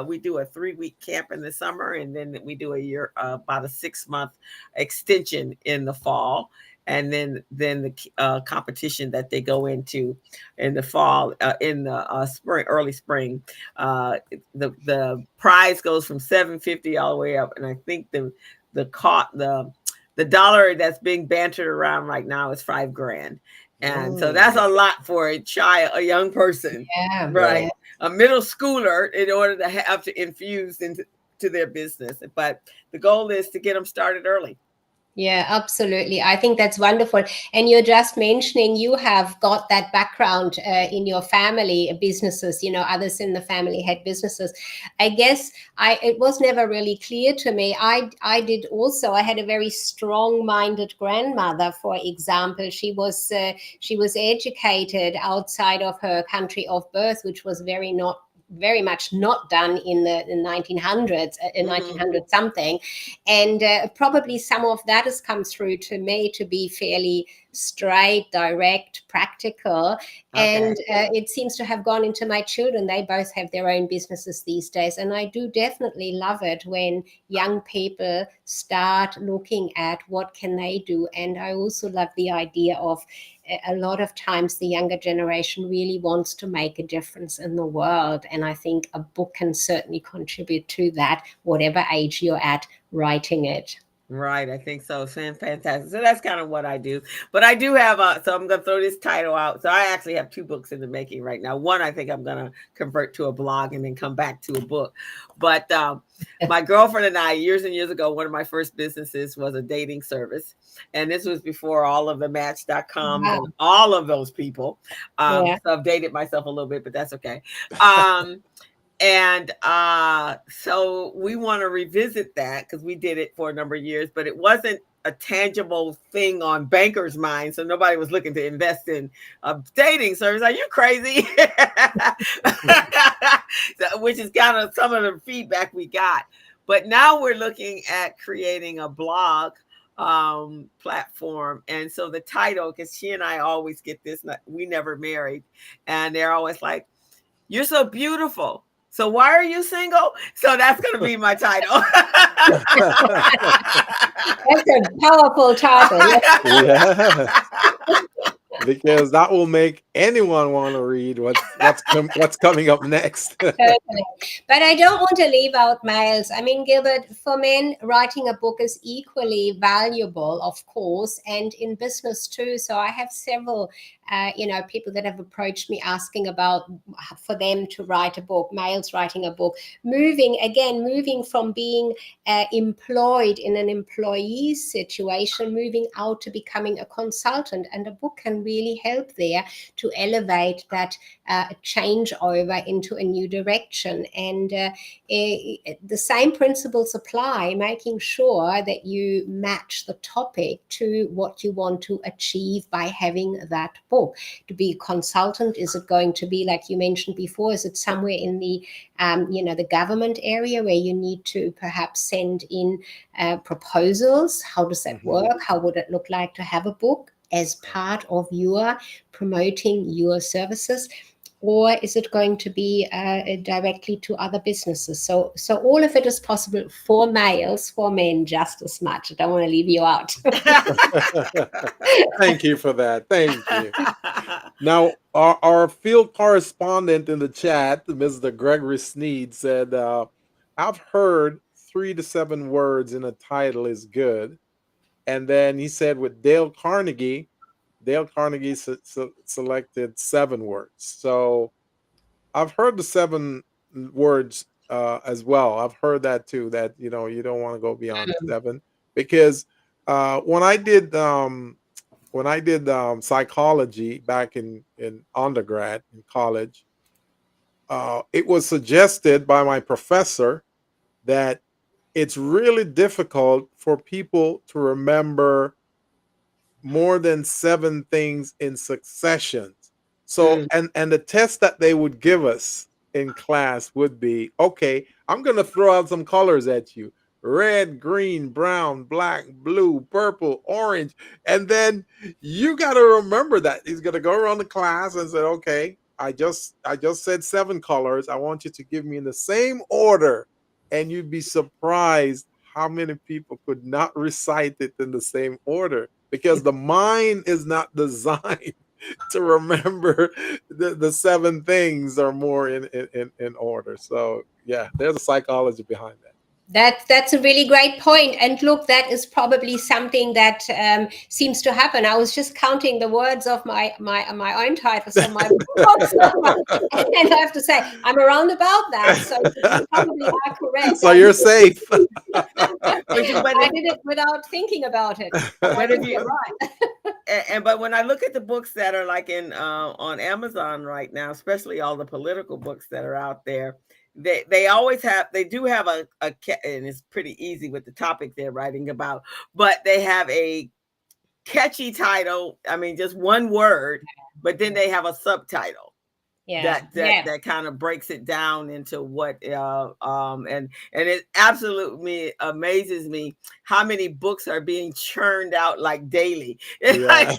We do a 3-week camp in the summer, and then we do about a 6-month extension in the fall, and then the competition that they go into in the fall, in the spring, early spring. The prize goes from $750 all the way up, and I think the dollar that's being bantered around right now is $5,000. And so that's a lot for a young person, Yeah, right? yeah. A middle schooler, in order to have to infuse into their business. But the goal is to get them started early. Yeah, absolutely. I think that's wonderful. And you're just mentioning you have got that background in your family businesses, others in the family had businesses. I guess it was never really clear to me. I did also, I had a very strong-minded grandmother, for example. She was educated outside of her country of birth, which was very much not done in the 1900s, in 1900 something. And probably some of that has come through to me to be fairly straight, direct, practical. Okay. And it seems to have gone into my children. They both have their own businesses these days. And I do definitely love it when young people start looking at what can they do. And I also love the idea of a lot of times the younger generation really wants to make a difference in the world. And I think a book can certainly contribute to that, whatever age you're at writing it. Right, I think so. Fantastic. So that's kind of what I do. But I do have so I'm going to throw this title out. So I actually have 2 books in the making right now. One, I think I'm going to convert to a blog and then come back to a book. But my girlfriend and I, years and years ago, one of my first businesses was a dating service. And this was before all of the Match.coms and all of those people. So I've dated myself a little bit, but that's okay. And so we want to revisit that, because we did it for a number of years, but it wasn't a tangible thing on bankers' minds. So nobody was looking to invest in a dating service. Are you crazy? Which is kind of some of the feedback we got. But now we're looking at creating a blog platform. And so the title, because she and I always get this, we never married. And they're always like, "You're so beautiful. So why are you single?" So that's going to be my title. That's a powerful title. Yeah. Because that will make anyone want to read what's coming up next. Totally. But I don't want to leave out males. I mean, Gilbert, for men, writing a book is equally valuable, of course, and in business too. So I have several, people that have approached me asking about for them to write a book, males writing a book, moving from being employed in an employee situation, moving out to becoming a consultant. And a book can really help there to to elevate that changeover into a new direction. And the same principles apply, making sure that you match the topic to what you want to achieve by having that book. To be a consultant, is it going to be, like you mentioned before, is it somewhere in the the government area where you need to perhaps send in proposals? How does that work? How would it look like to have a book as part of your promoting your services? Or is it going to be directly to other businesses? So all of it is possible for males, for men just as much. I don't want to leave you out. Thank you for that. Thank you. Now, our field correspondent in the chat, Mr. Gregory Sneed, said, I've heard 3 to 7 words in a title is good. And then he said with Dale Carnegie selected 7 words. So I've heard the 7 words as well. I've heard that too, that, you don't want to go beyond 7, because when I did psychology back in undergrad in college, it was suggested by my professor that it's really difficult for people to remember more than 7 things in succession. So, and the test that they would give us in class would be, okay, I'm going to throw out some colors at you: red, green, brown, black, blue, purple, orange. And then you got to remember that. He's going to go around the class and say, okay, I just said 7 colors. I want you to give me in the same order. And you'd be surprised how many people could not recite it in the same order, because the mind is not designed to remember the 7 things or more in order. So yeah, there's a psychology behind that. That's a really great point. And look, that is probably something that seems to happen. I was just counting the words of my own titles on my books, and I have to say I'm around about that. So you probably are correct. So you're safe. I did it without thinking about it. But if you're right. But when I look at the books that are like in on Amazon right now, especially all the political books that are out there, they always have, they do have a and it's pretty easy with the topic they're writing about, but they have a catchy title. I mean, just one word, but then they have a subtitle. That kind of breaks it down into what and it absolutely amazes me how many books are being churned out like daily. Right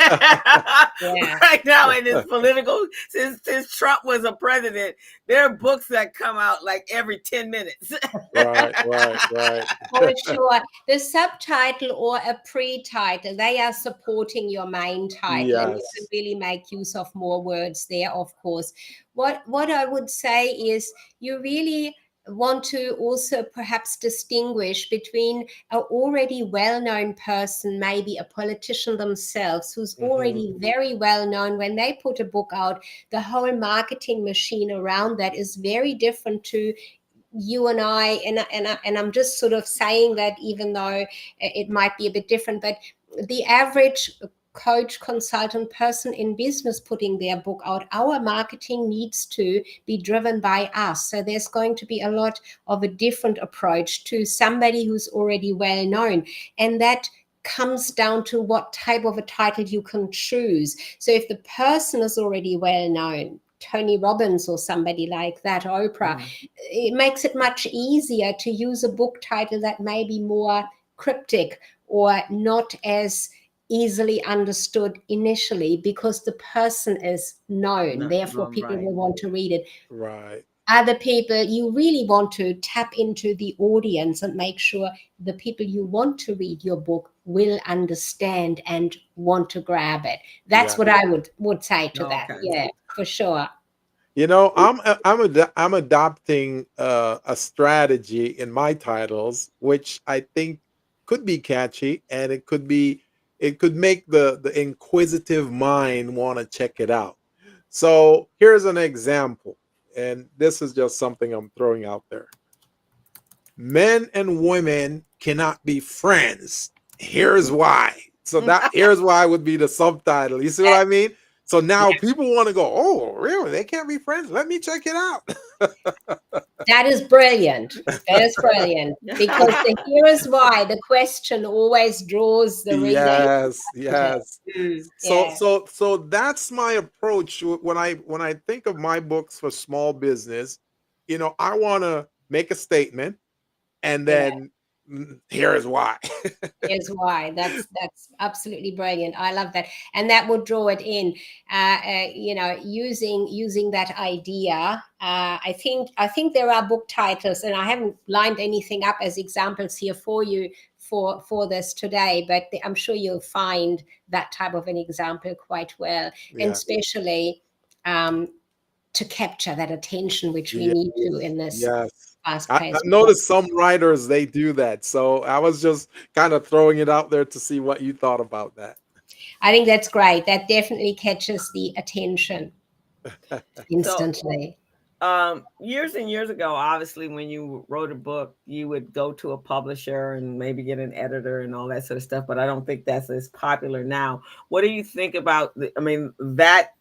now in this political, since Trump was a president, there are books that come out like every 10 minutes. right. For sure. The subtitle or a pre-title, they are supporting your main title. Yes. And you can really make use of more words there, of course. What I would say is you really want to also perhaps distinguish between an already well-known person, maybe a politician themselves, who's already very well-known. When they put a book out, the whole marketing machine around that is very different to you and I, and I'm just sort of saying that even though it might be a bit different, but the average coach, consultant, person in business putting their book out, our marketing needs to be driven by us. So there's going to be a lot of a different approach to somebody who's already well known. And that comes down to what type of a title you can choose. So if the person is already well known, Tony Robbins or somebody like that, Oprah, it makes it much easier to use a book title that may be more cryptic or not as easily understood initially, because the person is known. Therefore, people will want to read it. Right. Other people, you really want to tap into the audience and make sure the people you want to read your book will understand and want to grab it. That's what I would say to that. Yeah, for sure. I'm adopting a strategy in my titles, which I think could be catchy, and it could make the inquisitive mind want to check it out. So here's an example, and this is just something I'm throwing out there. Men and women cannot be friends. Here's why. So that here's why would be the subtitle. You see what I mean? So now people want to go, oh, really? They can't be friends? Let me check it out. That is brilliant. That is brilliant. Because here is why the question always draws the reader. Yes. So that's my approach when I think of my books for small business. I want to make a statement, and then here is why. Here's why. That's absolutely brilliant. I love that, and that would draw it in. Using that idea. I think there are book titles, and I haven't lined anything up as examples here for you for this today, but I'm sure you'll find that type of an example quite well, and especially to capture that attention which we need to in this. Yes. I fast-paced noticed some writers, they do that. So I was just kind of throwing it out there to see what you thought about that. I think that's great. That definitely catches the attention instantly. Years and years ago, obviously, when you wrote a book, you would go to a publisher and maybe get an editor and all that sort of stuff. But I don't think that's as popular now. What do you think about, that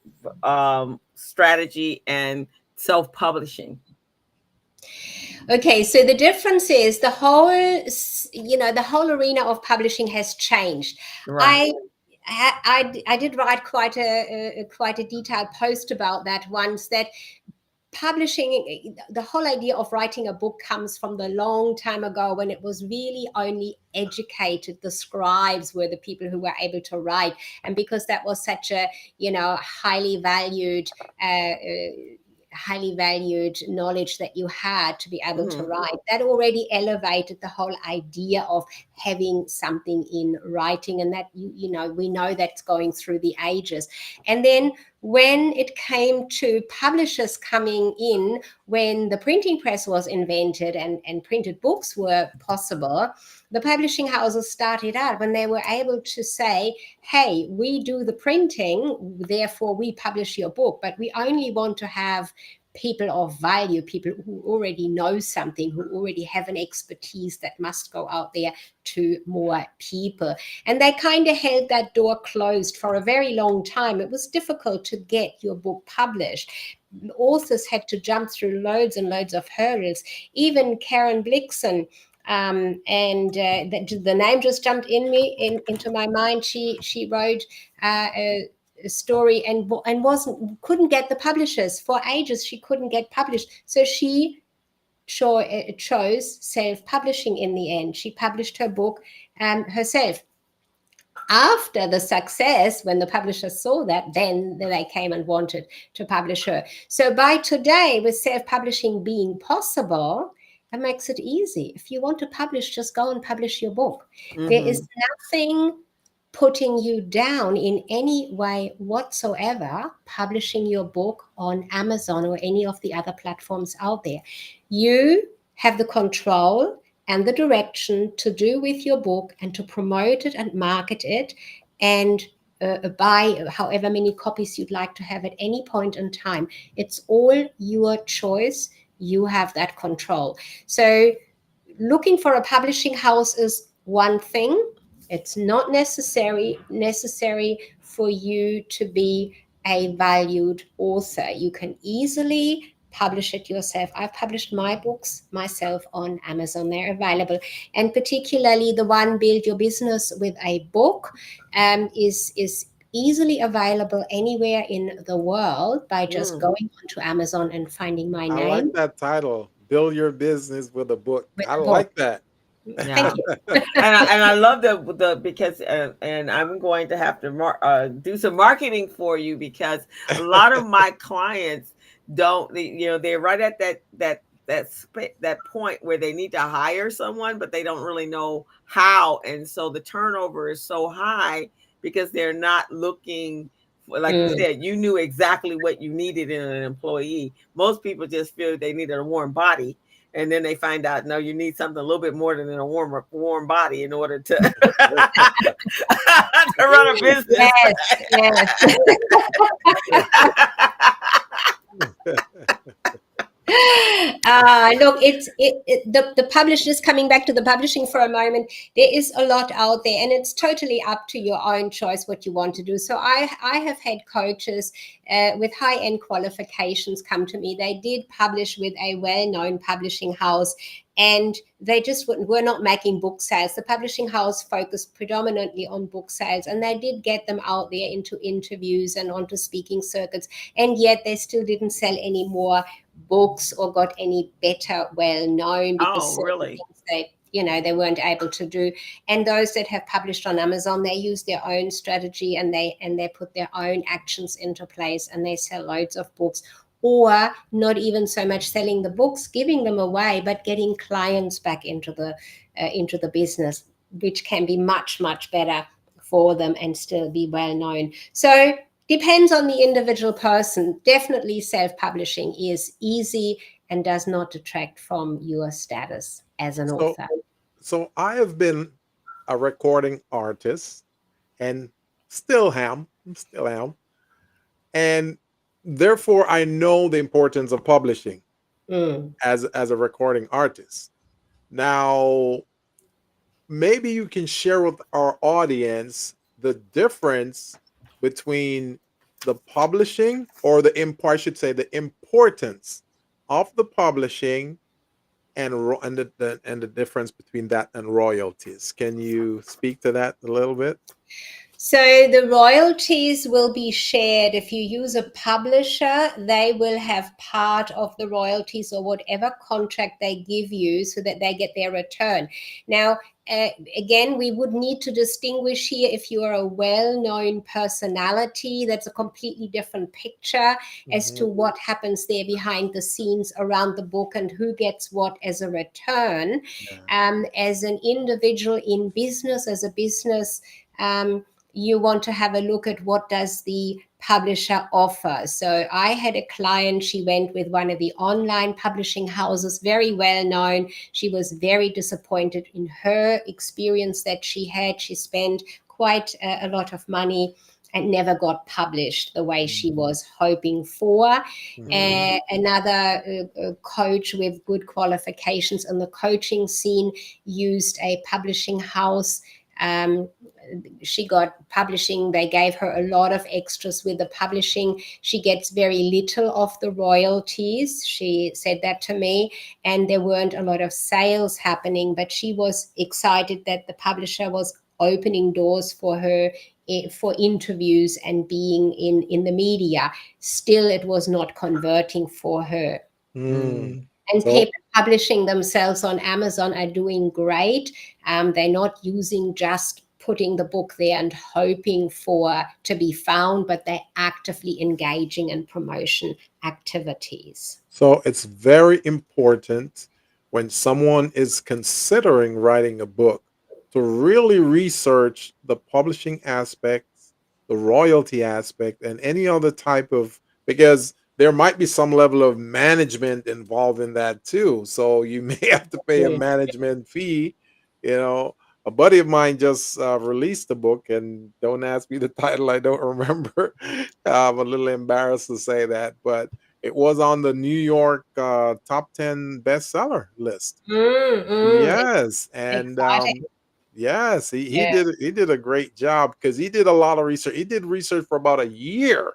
strategy and self-publishing? Okay, so the difference is the whole arena of publishing has changed. Right. I did write quite a detailed post about that once, that publishing, the whole idea of writing a book comes from the long time ago, when it was really only educated, the scribes were the people who were able to write, and because that was such a highly valued knowledge that you had to be able to write, that already elevated the whole idea of having something in writing, and that we know that's going through the ages. And then when it came to publishers coming in, when the printing press was invented and printed books were possible, the publishing houses started out when they were able to say, hey, we do the printing, therefore we publish your book, but we only want to have people of value, people who already know something, who already have an expertise that must go out there to more people. And they kind of held that door closed for a very long time. It was difficult to get your book published. Authors had to jump through loads and loads of hurdles. Even Karen Blixen, the name just jumped into my mind. She wrote a story and couldn't get the publishers for ages. She couldn't get published, so she chose self-publishing in the end. She published her book herself. After the success, when the publishers saw that, then they came and wanted to publish her. So by today, with self-publishing being possible, it makes it easy. If you want to publish, just go and publish your book. There is nothing putting you down in any way whatsoever publishing your book on Amazon or any of the other platforms out there. You have the control and the direction to do with your book and to promote it and market it and buy however many copies you'd like to have at any point in time. It's all your choice. You have that control. So looking for a publishing house is one thing. It's not necessary for you to be a valued author. You can easily publish it yourself. I've published my books myself on Amazon. They're available. And particularly the one, Build Your Business with a Book, is easily available anywhere in the world by just going onto Amazon and finding my name. I like that title, Build Your Business with a Book. Like that. Yeah. Thank you. and I love the because and I'm going to have to do some marketing for you, because a lot of my clients they're right at that point where they need to hire someone, but they don't really know how, and so the turnover is so high because they're not looking. Like you said, you knew exactly what you needed in an employee. Most people just feel they needed a warm body. And then they find out, no, you need something a little bit more than a warm body in order to, to run a business. Yes. Look, the publishers, coming back to the publishing for a moment, there is a lot out there, and it's totally up to your own choice what you want to do. So I have had coaches with high end qualifications come to me. They did publish with a well known publishing house, and they just were not making book sales. The publishing house focused predominantly on book sales, and they did get them out there into interviews and onto speaking circuits, and yet they still didn't sell any more books or got any better well known, because Oh, certain really? things they weren't able to do. And those that have published on Amazon, they use their own strategy, and they put their own actions into place, and they sell loads of books, or not even so much selling the books, giving them away, but getting clients back into the business, which can be much better for them and still be well known. So depends on the individual person. Definitely self-publishing is easy and does not detract from your status as an So, author. so I have been a recording artist and still am, and therefore I know the importance of publishing Mm. as a recording artist. Now, maybe you can share with our audience the difference between the publishing, or I should say the importance of the publishing, and the difference between that and royalties. Can you speak to that a little bit? So the royalties will be shared. If you use a publisher, they will have part of the royalties or whatever contract they give you, so that they get their return. Now, again, we would need to distinguish here. If you are a well-known personality, that's a completely different picture as to Mhm. what happens there behind the scenes around the book and who gets what as a return. Yeah. As an individual in business, as a business, you want to have a look at what does the publisher offer. So I had a client, she went with one of the online publishing houses, very well known. She was very disappointed in her experience that she had. She spent quite a lot of money and never got published the way she was hoping for. Mhm. Another coach with good qualifications in the coaching scene used a publishing house. Um, she got publishing. They gave her a lot of extras with the publishing. She gets very little of the royalties. She said that to me, and there weren't a lot of sales happening, but she was excited that the publisher was opening doors for her for interviews and being in the media. Still, it was not converting for her. Mm. And So people publishing themselves on Amazon are doing great. They're not using just putting the book there and hoping for to be found, but they're actively engaging in promotion activities. So it's very important when someone is considering writing a book to really research the publishing aspects, the royalty aspect, and any other type of, because there might be some level of management involved in that too. So you may have to pay a Mm. management fee. You know, a buddy of mine just released a book, and don't ask me the title, I don't remember. I'm a little embarrassed to say that, but it was on the New York top 10 bestseller list. It's Yes, and exciting. yes, Yeah, he did a great job because he did a lot of research. He did research for about a year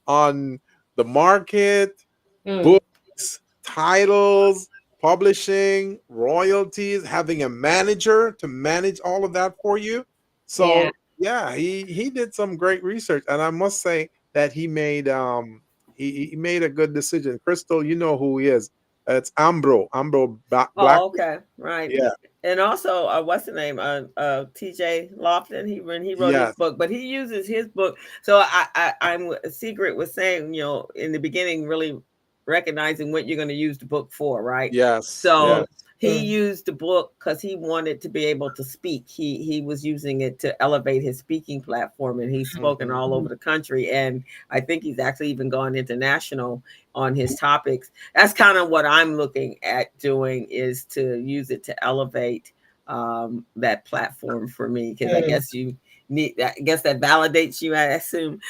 on the market, mm, books, titles, publishing, royalties, having a manager to manage all of that for you. yeah. So yeah, he did some great research, and I must say that he made a good decision. Crystal, you know who he is? It's Ambro Oh, Blackman. okay, right. Yeah. And also, what's the name? T.J. Lofton. When he wrote his Yes. book, but he uses his book. So I'm Secret was saying, in the beginning, really recognizing what you're going to use the book for, right? Yes. So Yes. he Mm, used the book because he wanted to be able to speak. He was using it to elevate his speaking platform, and he's spoken Mhm. all over the country. And I think he's actually even gone international on his topics. That's kind of what I'm looking at doing, is to use it to elevate that platform for me, because I mm. guess you need. I guess that validates you, I assume.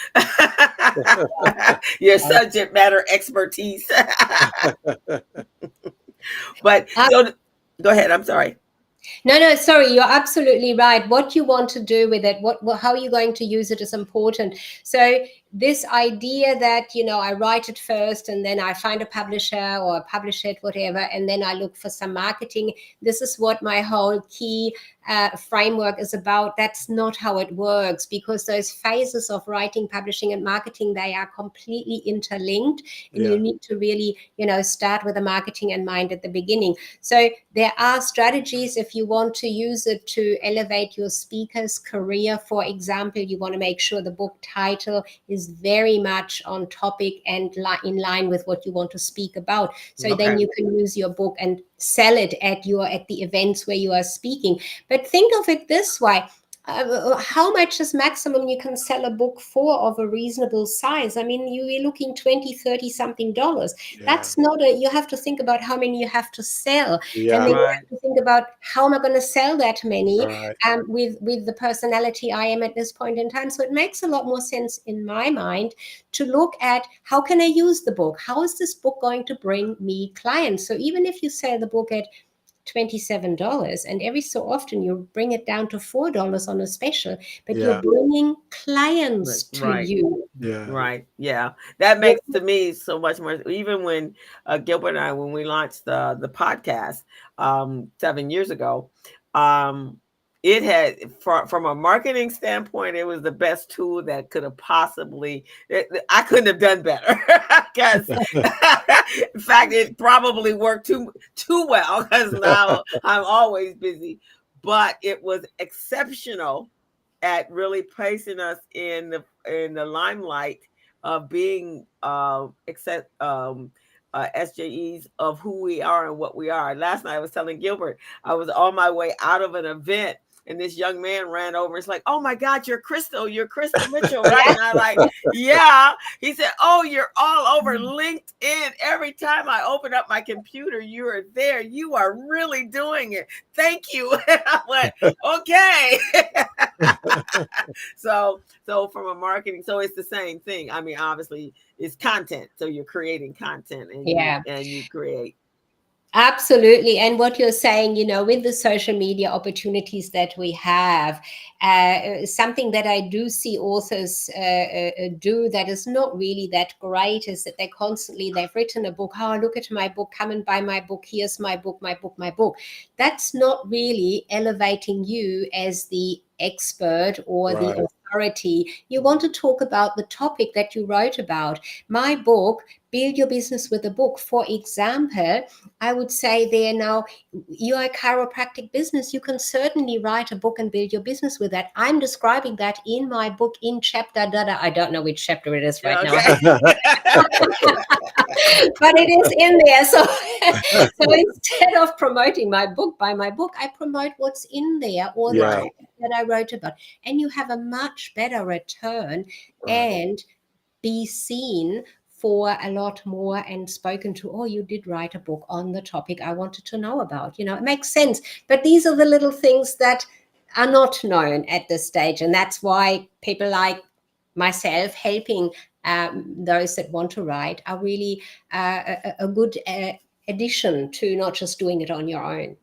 Your subject matter expertise. But so go ahead. I'm sorry. No, no, sorry, you're absolutely right. What you want to do with it, how you're going to use it is important. So this idea that, I write it first and then I find a publisher or publish it, whatever, and then I look for some marketing. This is what my whole key framework is about. That's not how it works, because those phases of writing, publishing, and marketing, they are completely interlinked, and Yeah. you need to really, start with the marketing in mind at the beginning. So there are strategies if you want to use it to elevate your speaker's career. For example, you want to make sure the book title is very much on topic and in line with what you want to speak about. So then Okay. you can use your book and sell it at the events where you are speaking. But think of it this way. How much is maximum you can sell a book for of a reasonable size? I mean, you're looking 20, 30 something dollars. Yeah. That's not you have to think about how many you have to sell. And Yeah. then you Right. have to think about, how am I going to sell that many Right. with the personality I am at this point in time. So it makes a lot more sense in my mind to look at, how can I use the book? How is this book going to bring me clients? So even if you sell the book at $27, and every so often you bring it down to $4 on a special, but you're Yeah. bringing clients to Right. you. Yeah. Right. Yeah. That Yeah. makes to me so much more. Even when Gilbert and I, when we launched the podcast 7 years ago, um, it had from a marketing standpoint, it was the best tool that could have possibly. I couldn't have done better because, in fact, it probably worked too well because now I'm always busy. But it was exceptional at really placing us in the limelight of being SJEs of who we are and what we are. Last night I was telling Gilbert I was on my way out of an event. And this young man ran over. It's like, oh my God, you're Crystal Mitchell, right? And I like, yeah. He said, oh, you're all over LinkedIn. Every time I open up my computer, you are there. You are really doing it. Thank you. And I went, okay. So from a marketing, so it's the same thing. I mean, obviously it's content. So you're creating content Yeah. and you create. Absolutely. And what you're saying, with the social media opportunities that we have, something that I do see authors do that is not really that great is that they've written a book. Oh, look at my book. Come and buy my book. Here's my book, my book, my book. That's not really elevating you as the expert or the Right. authority. You want to talk about the topic that you wrote about. My book, Build Your Business with a Book, for example, I would say there now, you are a chiropractic business. You can certainly write a book and build your business with that. I'm describing that in my book in chapter, I don't know which chapter it is right now. Okay. But it is in there. So instead of promoting my book by my book, I promote what's in there or the Yeah. topic that I wrote about. And you have a much better return Right. and be seen for a lot more and spoken to. Oh, you did write a book on the topic I wanted to know about. It makes sense. But these are the little things that are not known at this stage. And that's why people like myself helping those that want to write are really a good addition to not just doing it on your own.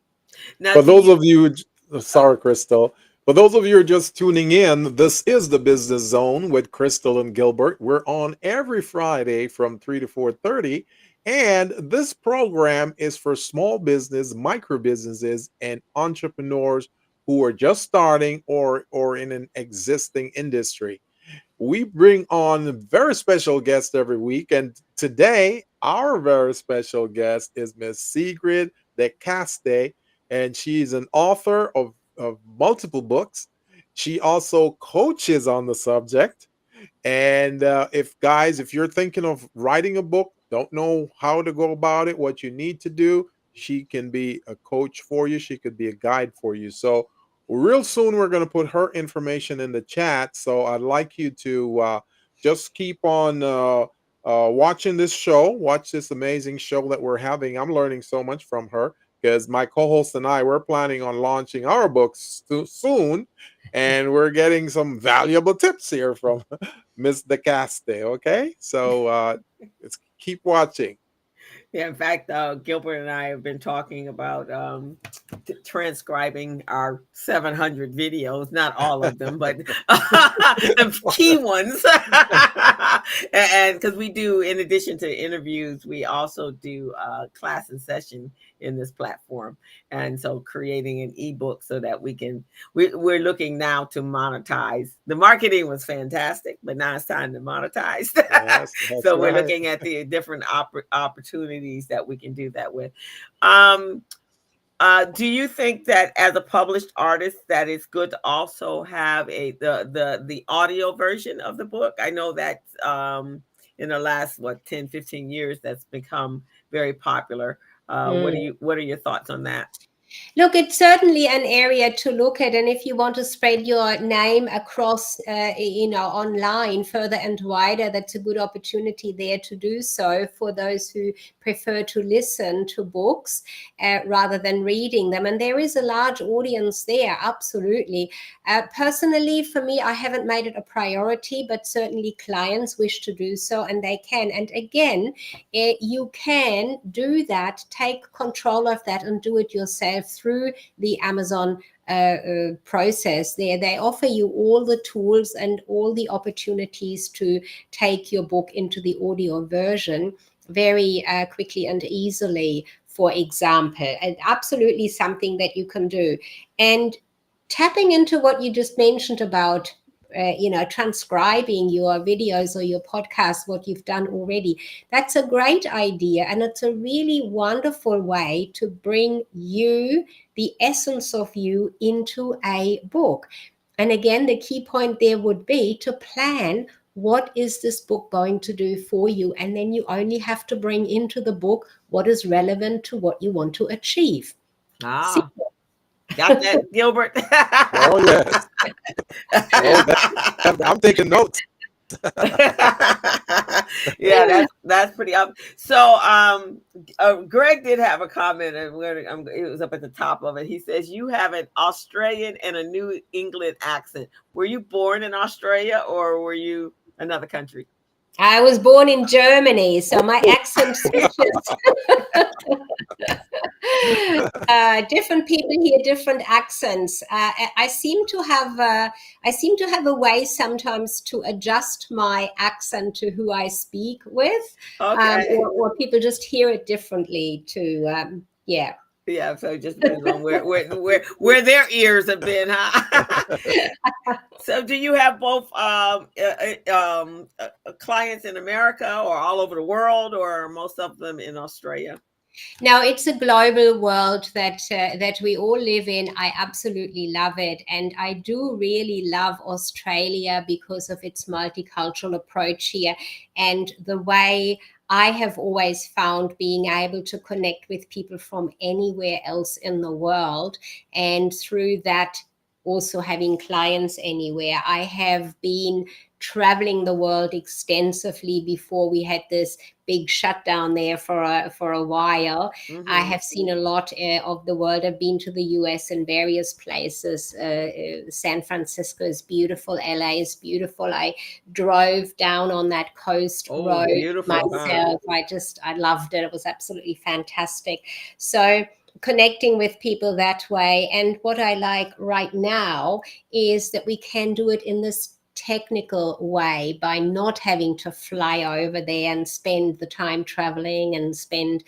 Now, For do those you? of you, sorry, Crystal. For those of you who are just tuning in, this is the Business Zone with Crystal and Gilbert. We're on every Friday from 3 to 4:30, and this program is for small business, micro businesses, and entrepreneurs who are just starting or in an existing industry. We bring on very special guests every week, and today our very special guest is Miss Sigrid de Kaste, and she's an author of multiple books. She also coaches on the subject. And if you're thinking of writing a book, don't know how to go about it, what you need to do, she can be a coach for you. She could be a guide for you. So real soon we're going to put her information in the chat. So I'd like you to just keep on watching this show, watch this amazing show that we're having. I'm learning so much from her because my co-host and I, we're planning on launching our books soon, and we're getting some valuable tips here from Miss De Kaste. Okay, so let's keep watching. Yeah, in fact, Gilbert and I have been talking about transcribing our 700 videos, not all of them, but the key ones. And because we do, in addition to interviews, we also do class and session in this platform. And so creating an ebook so that we're looking now to monetize. The marketing was fantastic, but now it's time to monetize. Yes, that's So we're right. looking at the different opportunities that we can do that with. Um, do you think that as a published artist that it's good to also have the audio version of the book? I know that in the last 10-15 years that's become very popular. What are your thoughts on that? Look, it's certainly an area to look at, and if you want to spread your name across, online further and wider, that's a good opportunity there to do so for those who prefer to listen to books rather than reading them. And there is a large audience there, absolutely. Personally, for me, I haven't made it a priority, but certainly clients wish to do so, and they can. And again, you can do that, take control of that, and do it yourself through the Amazon process. They offer you all the tools and all the opportunities to take your book into the audio version very quickly and easily, for example. And absolutely something that you can do. And tapping into what you just mentioned about transcribing your videos or your podcasts, what you've done already, that's a great idea, and it's a really wonderful way to bring you, the essence of you, into a book. And again, the key point there would be to plan, what is this book going to do for you? And then you only have to bring into the book what is relevant to what you want to achieve. Ah, got that, Gilbert? Oh yes. Oh, I'm taking notes. Yeah, that's pretty up. So, Greg did have a comment, and it was up at the top of it. He says you have an Australian and a New England accent. Were you born in Australia or were you another country? I was born in Germany, so my accent switches. Different people hear different accents. I seem to have a way sometimes to adjust my accent to who I speak with, Okay. or people just hear it differently. Yeah. Yeah, so it just depends on where their ears have been, huh? So, do you have both clients in America or all over the world, or most of them in Australia? Now, it's a global world that we all live in. I absolutely love it, and I do really love Australia because of its multicultural approach here, and the way I have always found being able to connect with people from anywhere else in the world, and through that also having clients anywhere. I have been traveling the world extensively before we had this big shutdown there for a while. I have seen a lot of the world. I've been to the US in various places. San Francisco is beautiful. LA is beautiful. I drove down on that coast Oh, road beautiful, huh? myself. I loved it. It was absolutely fantastic. So connecting with people that way. And what I like right now is that we can do it in this technical way by not having to fly over there and spend the time traveling and spend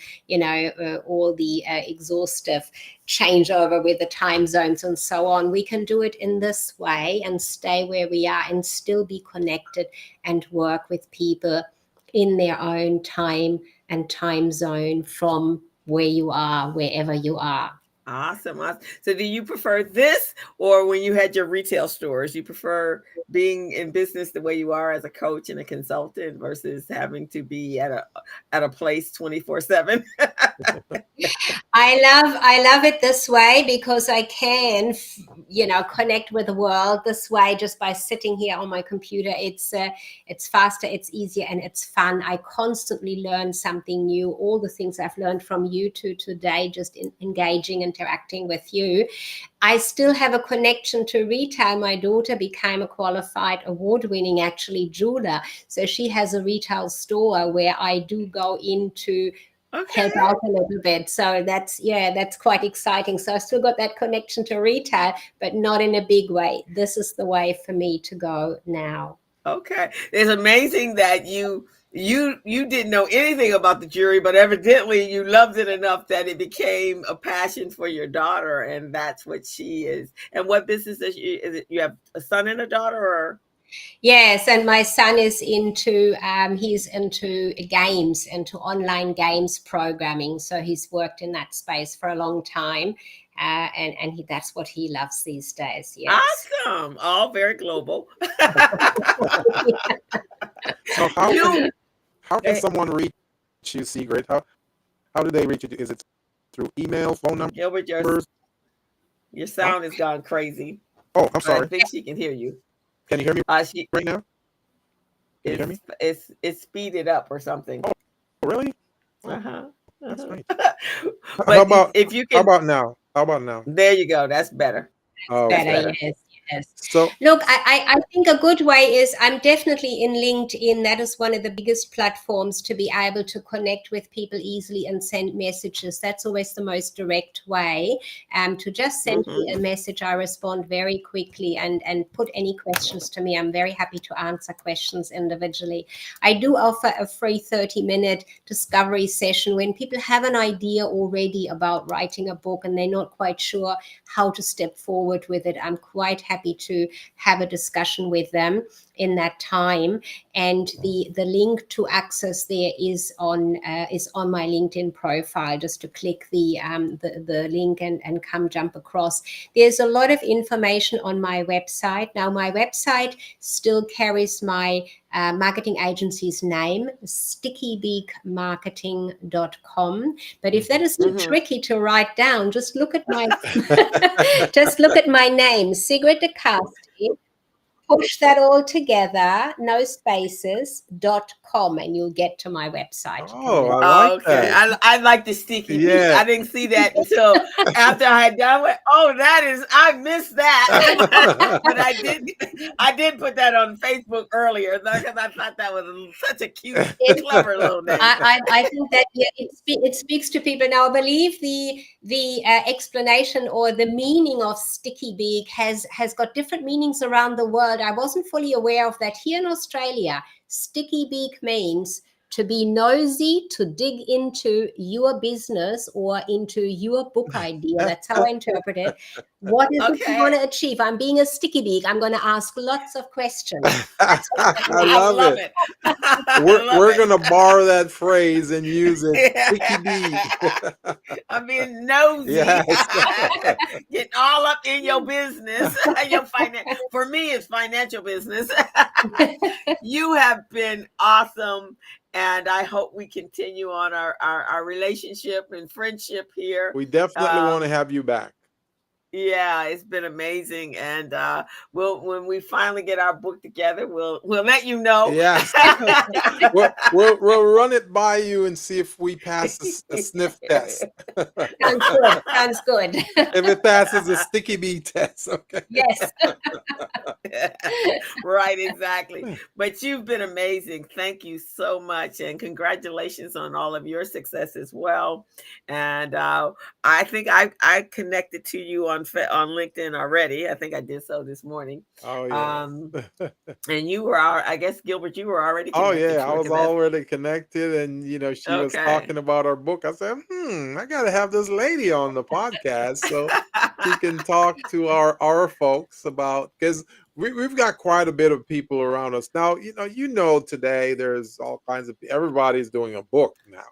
all the exhaustive changeover with the time zones and so on. We can do it in this way and stay where we are and still be connected and work with people in their own time and time zone from where you are, wherever you are. Awesome, awesome. So, do you prefer this, or when you had your retail stores, you prefer being in business the way you are as a coach and a consultant versus having to be at a place 24/7? I love it this way because I can, connect with the world this way just by sitting here on my computer. It's faster, it's easier, and it's fun. I constantly learn something new. All the things I've learned from you two today, just engaging, interacting with you. I still have a connection to retail. My daughter became a qualified award-winning, actually, jeweler. So she has a retail store where I do go into Okay. help out a little bit. So that's quite exciting. So I still got that connection to retail, but not in a big way. This is the way for me to go now. Okay. It's amazing that you didn't know anything about the jury, but evidently you loved it enough that it became a passion for your daughter, and that's what she is. And what business is it? You have a son and a daughter, or? Yes, and my son is he's into games, into online games programming. So he's worked in that space for a long time, and that's what he loves these days. Yes. Awesome. All very global. So You how can someone reach you, Sigrid? How do they reach you? Is it through email, phone Gilbert, numbers? your Huh? sound has gone crazy. Oh, I'm I sorry. think she can hear you. Can you hear me She right now? Can you hear me? it's speeded up or something. Oh, really? Oh, Uh-huh. that's Uh-huh. strange. But if you How can, about now? How about now? there you go. That's better. That's Better, Okay. better. yes, yes. So Look, I think a good way is I'm definitely in LinkedIn. That is one of the biggest platforms to be able to connect with people easily and send messages. That's always the most direct way. To just send me a Mm-hmm. message, I respond very quickly and put any questions to me. I'm very happy to answer questions individually. I do offer a free 30-minute discovery session when people have an idea already about writing a book and they're not quite sure how to step forward with it. I'm quite happy to have a discussion with them in that time. And the link to access there is on my LinkedIn profile. Just to click the link and come jump across. There's a lot of information on my website. Now my website still carries my marketing agency's name, stickybeakmarketing.com. But if that is too Mm-hmm. tricky to write down, just look at my just look at my name, Sigrid de Kaste. Push that all together, no spaces.com, and you'll get to my website. You can oh, then I like Okay. that. I like the sticky beak. Yeah. I didn't see that until after I had done it. Oh, I missed that. But I did put that on Facebook earlier because I thought that was such a cute, clever little name. I think that it speaks to people. Now, I believe the explanation or the meaning of sticky beak has got different meanings around the world. I wasn't fully aware of that. Here in Australia, sticky beak means to be nosy, to dig into your business or into your book idea. That's how I interpret it. What is it you want Okay. to achieve? I'm being a sticky beak. I'm going to ask lots of questions. That's what that I means. I love love it. it. I love We're it. gonna borrow that phrase and use it. Sticky beak. I'm being nosy. Yes. Getting all up in your business. For me, it's financial business. You have been awesome. And I hope we continue on our relationship and friendship here. We definitely want to Um, have you back. yeah, it's been amazing. And when we finally get our book together, we'll let you know. Yes. We'll run it by you and see if we pass a sniff test. Sounds good. Sounds good. If it passes the sticky bee test, okay. Yes. Right, exactly. But you've been amazing. Thank you so much, and congratulations on all of your success as well. And I think I connected to you on LinkedIn already. I think I did so this morning. Oh yeah. Um, and I guess Gilbert, you were already Oh connected yeah, to I her was because that's already connected, and she was okay. talking about our book. I said, I gotta have this lady on the podcast so she can talk to our folks about, because we've got quite a bit of people around us now. Today there's all kinds of everybody's doing a book now.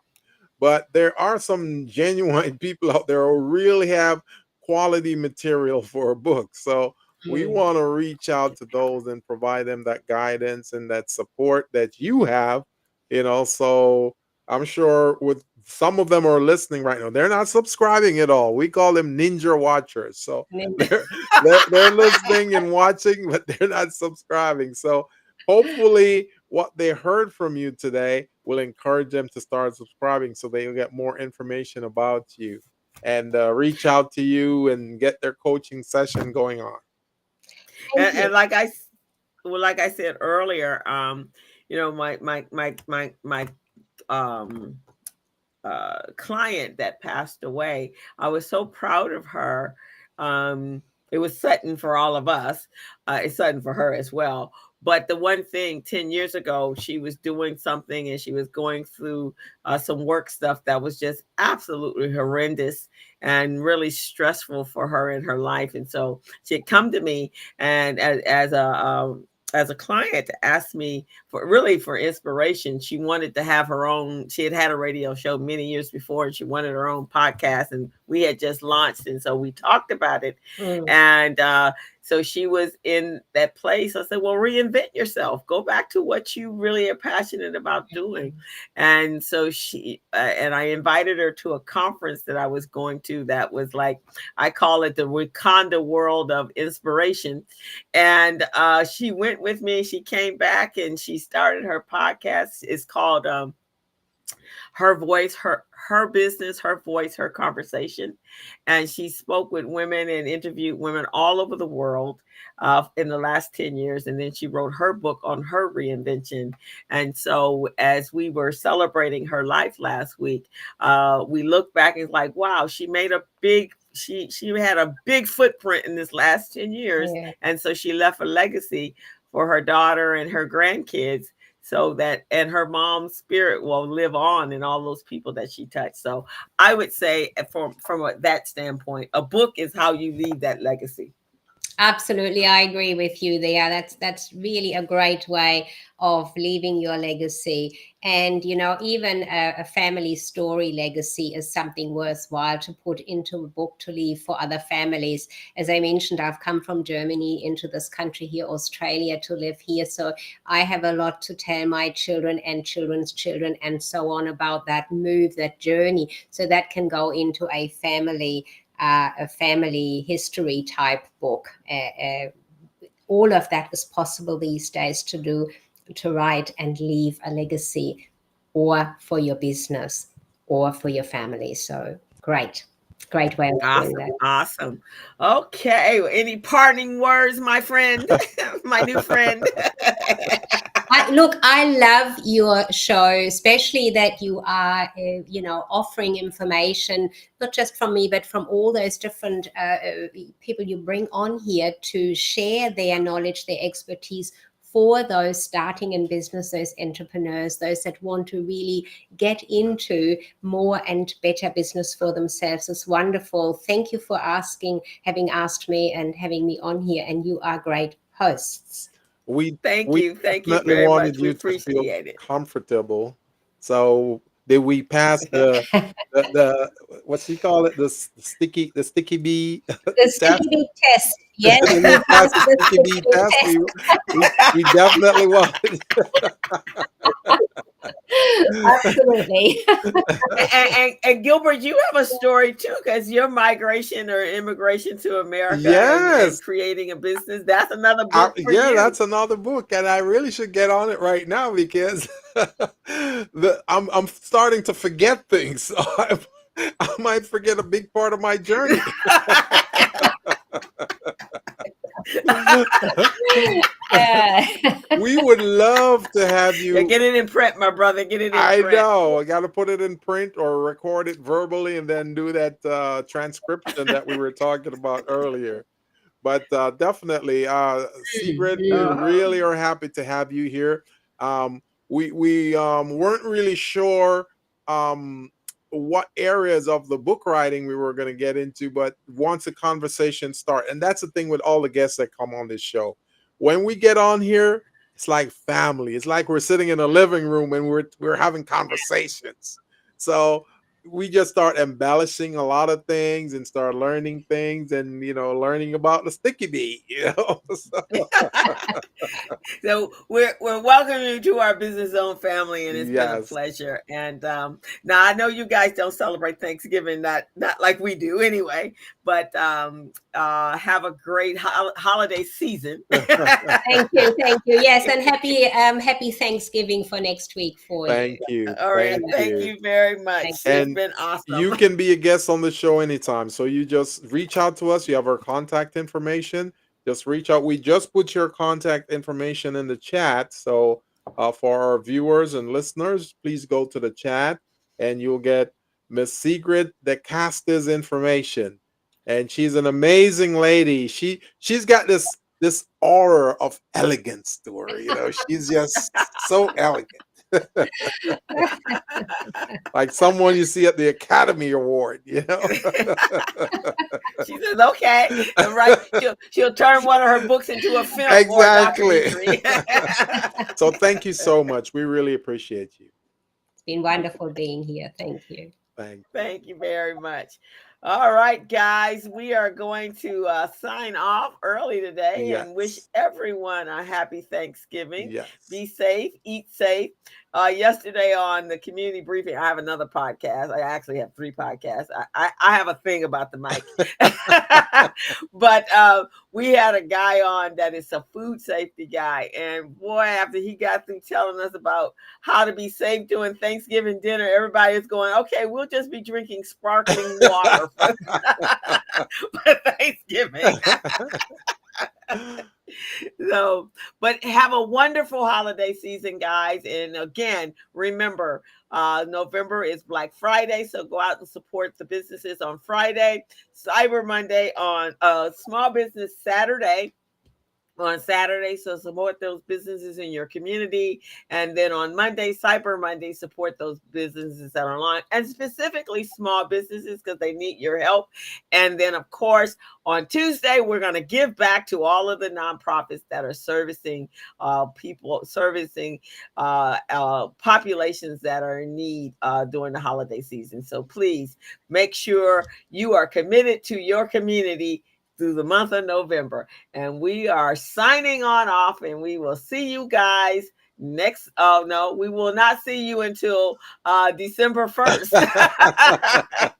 But there are some genuine people out there who really have quality material for a book. So we Mm. want to reach out to those and provide them that guidance and that support that you have. So I'm sure with some of them are listening right now. They're not subscribing at all. We call them ninja watchers. So they're listening and watching, but they're not subscribing. So hopefully what they heard from you today will encourage them to start subscribing so they'll get more information about you and reach out to you and get their coaching session going on. Thank you. And like I said earlier, my um client that passed away. I was so proud of her. Um, it was sudden for all of us. It's sudden for her as well. But the one thing, 10 years ago, she was doing something and she was going through some work stuff that was just absolutely horrendous and really stressful for her in her life. And so she had come to me and as a client to ask me for really for inspiration. She wanted to have her own. She had had a radio show many years before, and she wanted her own podcast. And we had just launched, and so we talked about it. Mm. And so she was in that place. I said, "Well, reinvent yourself. Go back to what you really are passionate about doing." And so she and I invited her to a conference that I was going to. That was like I call it the Wakanda world of inspiration. And she went with me. She came back and she started her podcast. It's called Her Voice, Her Business, Her Voice, Her Conversation. And she spoke with women and interviewed women all over the world in the last 10 years. And then she wrote her book on her reinvention. And so as we were celebrating her life last week, we looked back and it's like, wow, she made a big she had a big footprint in this last 10 years. Yeah. And so she left a legacy for her daughter and her grandkids so that and her mom's spirit will live on in all those people that she touched. So I would say from that standpoint, a book is how you leave that legacy. Absolutely, I agree with you there. That's really a great way of leaving your legacy. And even a family story legacy is something worthwhile to put into a book to leave for other families. As I mentioned, I've come from Germany into this country here, Australia, to live here. So I have a lot to tell my children and children's children and so on about that move, that journey. So that can go into a family history type book. All of that is possible these days to do, to write and leave a legacy, or for your business or for your family. So great way of doing that. Awesome. Okay. Any parting words, my friend, my new friend? Look, I love your show, especially that you are, offering information, not just from me, but from all those different people you bring on here to share their knowledge, their expertise for those starting in business, those entrepreneurs, those that want to really get into more and better business for themselves. It's wonderful. Thank you for having asked me and having me on here. And you are great hosts. Thank We you definitely very wanted much. We you to feel appreciate it. comfortable. So did we pass the what you call it, the sticky bee The test? sticky bee test. Yes, Did we we pass passed the the sticky sticky bee bee test? test. We definitely wanted. Absolutely. And Gilbert, you have a story too, because your migration or immigration to America and Yes. creating a business, that's another book for Yeah, you. that's another book, and I really should get on it right now because I'm starting to forget things. So I might forget a big part of my journey. We would love to have Yeah, you. get it in print, my brother. Get it in I print. know. I got to put it in print or record it verbally and then do that transcription that we were talking about earlier. But definitely, Sigrid, we Mhm. really are happy to have you here. Um, we weren't really sure um, what areas of the book writing we were going to get into, but once the conversation start, and that's the thing with all the guests that come on this show, when we get on here, it's like family. It's like we're sitting in a living room and we're having conversations. So we just start embellishing a lot of things and start learning things and learning about the sticky bee. So we're welcoming you to our Business Zone family, and it's been a Yes. pleasure. And now I know you guys don't celebrate Thanksgiving, not like we do anyway. But have a great holiday season. Thank you. Yes, and happy Thanksgiving for next week for you. Thank you. All right, Thank thank you. you very much. Thank you. It's And been you awesome. can be a guest on the show anytime. So you just reach out to us. You have our contact information. Just reach out. We just put your contact information in the chat. So for our viewers and listeners, please go to the chat and you'll get Miss Sigrid de Kaste's information. And she's an amazing lady. She's got this aura of elegance to her. You know, she's just so elegant. Like someone you see at the Academy Award, you know. She says, okay. And right, she'll turn one of her books into a film exactly. or a documentary. So thank you so much. We really appreciate you. It's been wonderful being here. Thank you. Thank you very much. All right, guys, we are going to sign off early today and wish everyone a happy Thanksgiving. Yes. Be safe, eat safe. Yesterday on the community briefing, I have another podcast. I actually have 3 podcasts. I have a thing about the mic. But we had a guy on that is a food safety guy. And boy, after he got through telling us about how to be safe doing Thanksgiving dinner, everybody is going, okay, we'll just be drinking sparkling water for Thanksgiving. So, but have a wonderful holiday season, guys. And again, remember, November is Black Friday, so go out and support the businesses on Friday, Cyber Monday on Small Business Saturday. On Saturday, so support those businesses in your community. And then on Monday, Cyber Monday, support those businesses that are online, and specifically small businesses because they need your help. And then, of course, on Tuesday, we're going to give back to all of the nonprofits that are servicing people, servicing populations that are in need during the holiday season. So please make sure you are committed to your community through the month of November. And we are signing on off, and we will see you guys next. Oh, no, we will not see you until December 1st.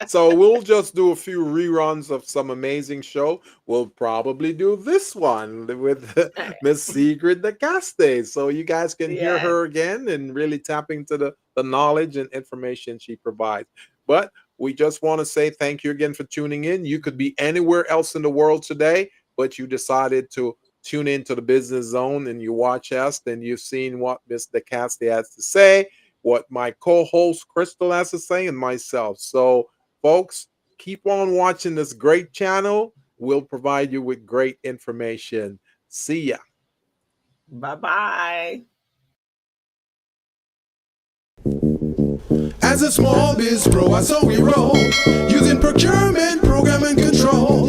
So we'll just do a few reruns of some amazing show. We'll probably do this one with Miss Sigrid de Kaste, so you guys can hear her again and really tap into the knowledge and information she provides. But we just want to say thank you again for tuning in. You could be anywhere else in the world today, but you decided to tune into the Business Zone and you watch us, and you've seen what Miss de Kaste has to say, what my co-host Crystal has to say, and myself. So, folks, keep on watching this great channel. We'll provide you with great information. See ya. Bye-bye. As a small biz pro, so we roll, using procurement, program, and control.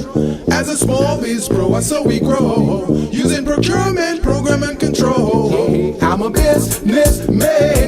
As a small biz pro, so we grow, using procurement, program, and control. I'm a businessman.